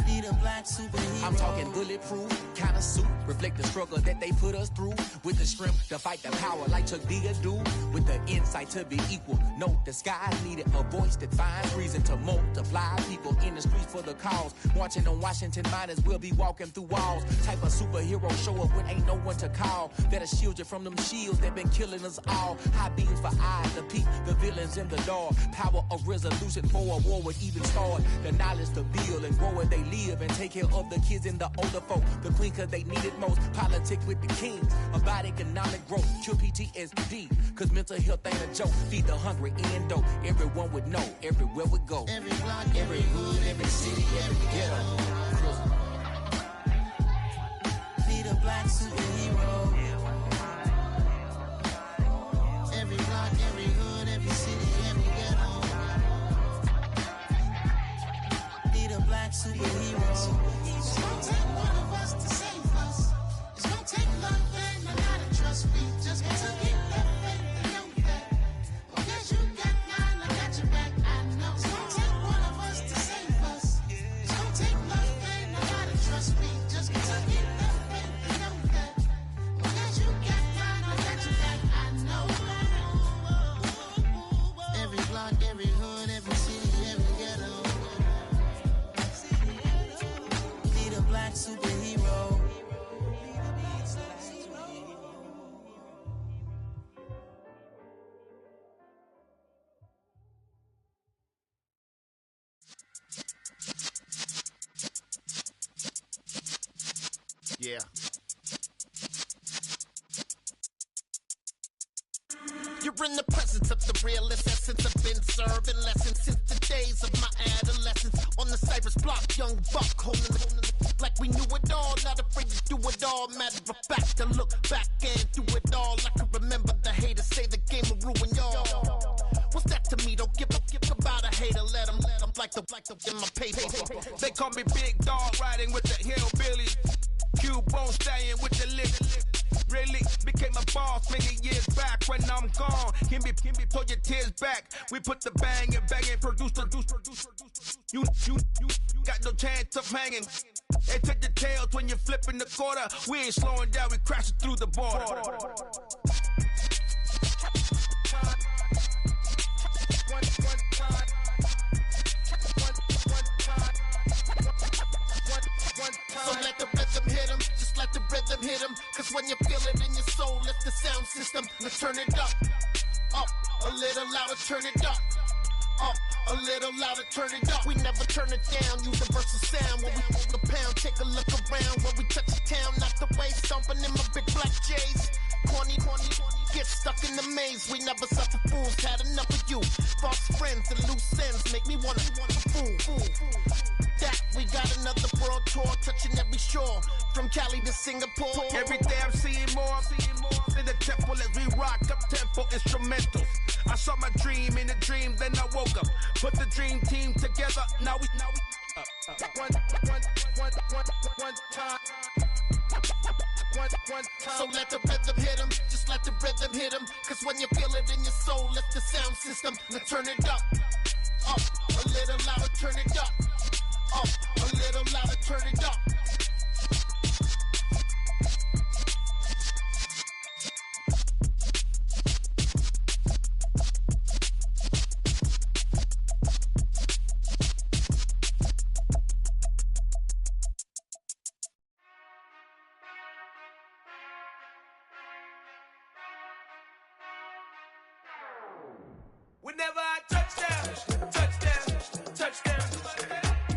Need a black superhero. I'm talking bulletproof kind of suit, reflect the struggle that they put us through, with the strength to fight the power like Chuck D do, with the insight to be equal. No disguise needed, a voice that finds reason to multiply. People in the streets for the cause, marching on Washington might as well be walking through walls. Type of superhero show up when ain't no one to call, that'll shield you from them shields that been killing us all. High beams for eyes to peep the villains in the dark. Power of resolution for a war would even start. The knowledge to build and grow where they live, and take care of the kids and the older folk. The queen cause they need it most. Politic with the kings about economic growth. Cure PTSD cause mental health ain't a joke. Feed the hungry and dope. Everyone would know everywhere we go. Every block, every hood, every city, every ghetto. Need a black superhero. Every block, every hood, every city, every ghetto. Need a black superhero. It's gonna take one of us to save us. It's gonna take love and a lot of trust. We just got to get that faith and know that. Because you got mine, I got your back, I know. It's gonna take one of us to save us. It's gonna take love and a lot of trust. We just got to get that faith and know that. Because you got mine, I got your back, I know. Every block, every hood, every city, every ghetto. Need a black superhero. Yeah. You're in the presence of the realest essence. I've been serving lessons since the days of my adolescence. On the Cypress block, young buck holding the like we knew it all. Not afraid to do it all. Matter of fact, to look back and do it all. I can remember the haters say the game will ruin y'all. What's that to me? Don't give about a hater. Let them like the in my paper. They call me Big Dog, riding with the hillbillies. Cubone staying with the lick. Really became a boss many years back. When I'm gone, can be pull your tears back. We put the bang and produce. You got no chance of hanging. They take the tails when you're flipping the quarter. We ain't slowing down, we crashing through the border. So let the rhythm hit him, just let the rhythm hit him. Cause when you feel it in your soul, lift the sound system. Let's turn it up, a little louder, turn it up, a A little louder, turn it up. We never turn it down. Universal sound when we the pound. Take a look around when we touch the town. Not the way stomping in my big black J's. Corny, get stuck in the maze. We never suffer fools. Had enough of you. False friends and loose ends make me wanna fool. That we got another world tour, touching every shore, from Cali to Singapore. Every day I'm seeing more in the temple as we rock up tempo instrumentals. I saw my dream in a dream, then I woke up. Put the dream team together. Now we one time. So let the rhythm hit him, just let the rhythm hit him. Cause when you feel it in your soul, lift the sound system. Now turn it up, a little louder, turn it up, a little louder, turn it up. Whenever I touchdown, touchdown, touchdown.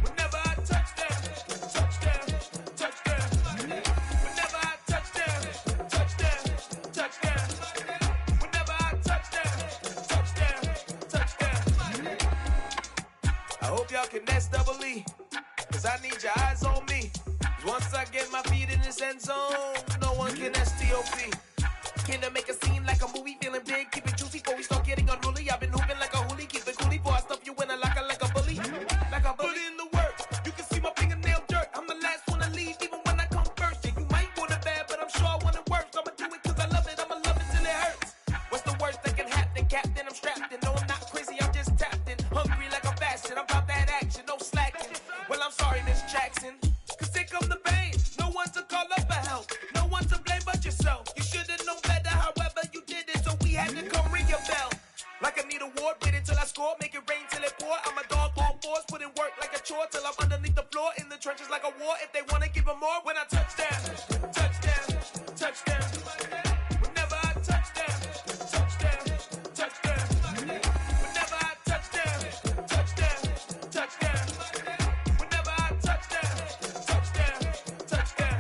Whenever I touchdown, touchdown, touchdown. Whenever I touchdown, touchdown, touchdown. Whenever I touchdown, touchdown. I hope y'all can nest double E, cause I need your eyes on me. Once I get my feet in this end zone, no one can STOP. Can I make a scene like a movie, feeling big, keep it juicy before we start getting unruly. I've been hooping like a hoolie, keep it coolie before I stuff you in a locker like a bully. Like a bully. Put in the work, you can see my fingernail dirt. I'm the last one to leave, even when I come first. Yeah, you might want it bad, but I'm sure I want it worse. I'ma do it cause I love it, I'ma love it till it hurts. What's the worst that can happen, Captain? I'm strapped in, no I'm not crazy, I'm just tapped in. Hungry like I'm fasting, I'm about that action, no slacking. Well, I'm sorry, Miss Jackson, cause here come the pain. No one to call up for help, no one to blame but yourself. You should've known better, however you did it, so we had to come ring your bell. Like I need a ward, wait until I score, make it rain till it pour. I'm a dog on force, put in work like a chore till I'm underneath the floor, in the trenches like a war. If they wanna give them more, when I touchdown, touchdown, touchdown. Whenever I touchdown, touchdown, touchdown. Whenever I touchdown, touchdown, touchdown. Whenever I touchdown, touchdown, touchdown.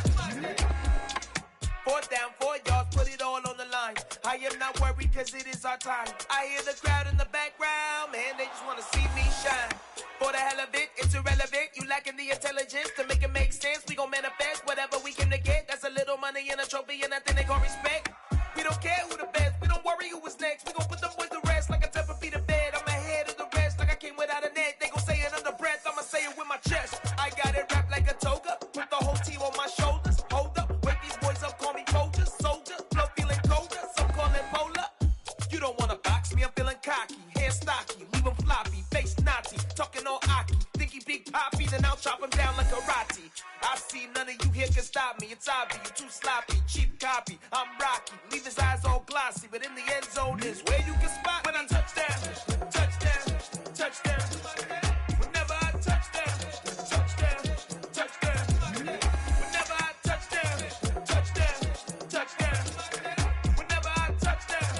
4th down, 4 yards, put it all on the line. I am not worried cause it is our time. I hear the crowd in the background, man, they just wanna see me shine. For the hell of it, it's irrelevant. You lacking the intelligence to make it make sense. We gon' manifest whatever we came to get. That's a little money and a trophy and nothing they call respect. We don't care who the best, we don't worry who was next. We gon' put them boys to rest like a 10 feet of bed. I'm ahead of the rest like I came without a net. They gon' say it under breath, I'ma say it with my chest. I got it wrapped like a toga, put the whole team on my shoulders. Hold up, wake these boys up, call me Folger, soldier. Flow feeling colder, some call it polar. You don't wanna box me, I'm feeling cocky. Hair stocky, leave him floppy, face naughty. Talking all aki, think he big poppy, then I'll chop him down like karate. I see none of you here can stop me. It's obvious, you too sloppy, cheap copy. I'm Rocky, leave his eyes all glossy, but in the end zone is where you can spot when I touchdown, touchdown, touchdown. Whenever I touchdown, touchdown, touchdown. Whenever I touchdown, touchdown, touchdown. Whenever I touchdown,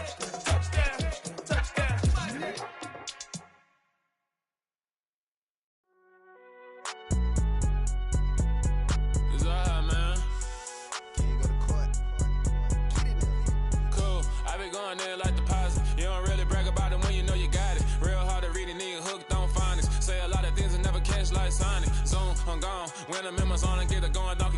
touchdown, touchdown. It's alright, man. Cool, I be going there like deposit. You don't really brag about it when you know you got it. Real hard to read a nigga hooked on phonics. Say a lot of things and never catch like Sonic. Zoom, I'm gone. When I'm in my zone, I get it going, donkey.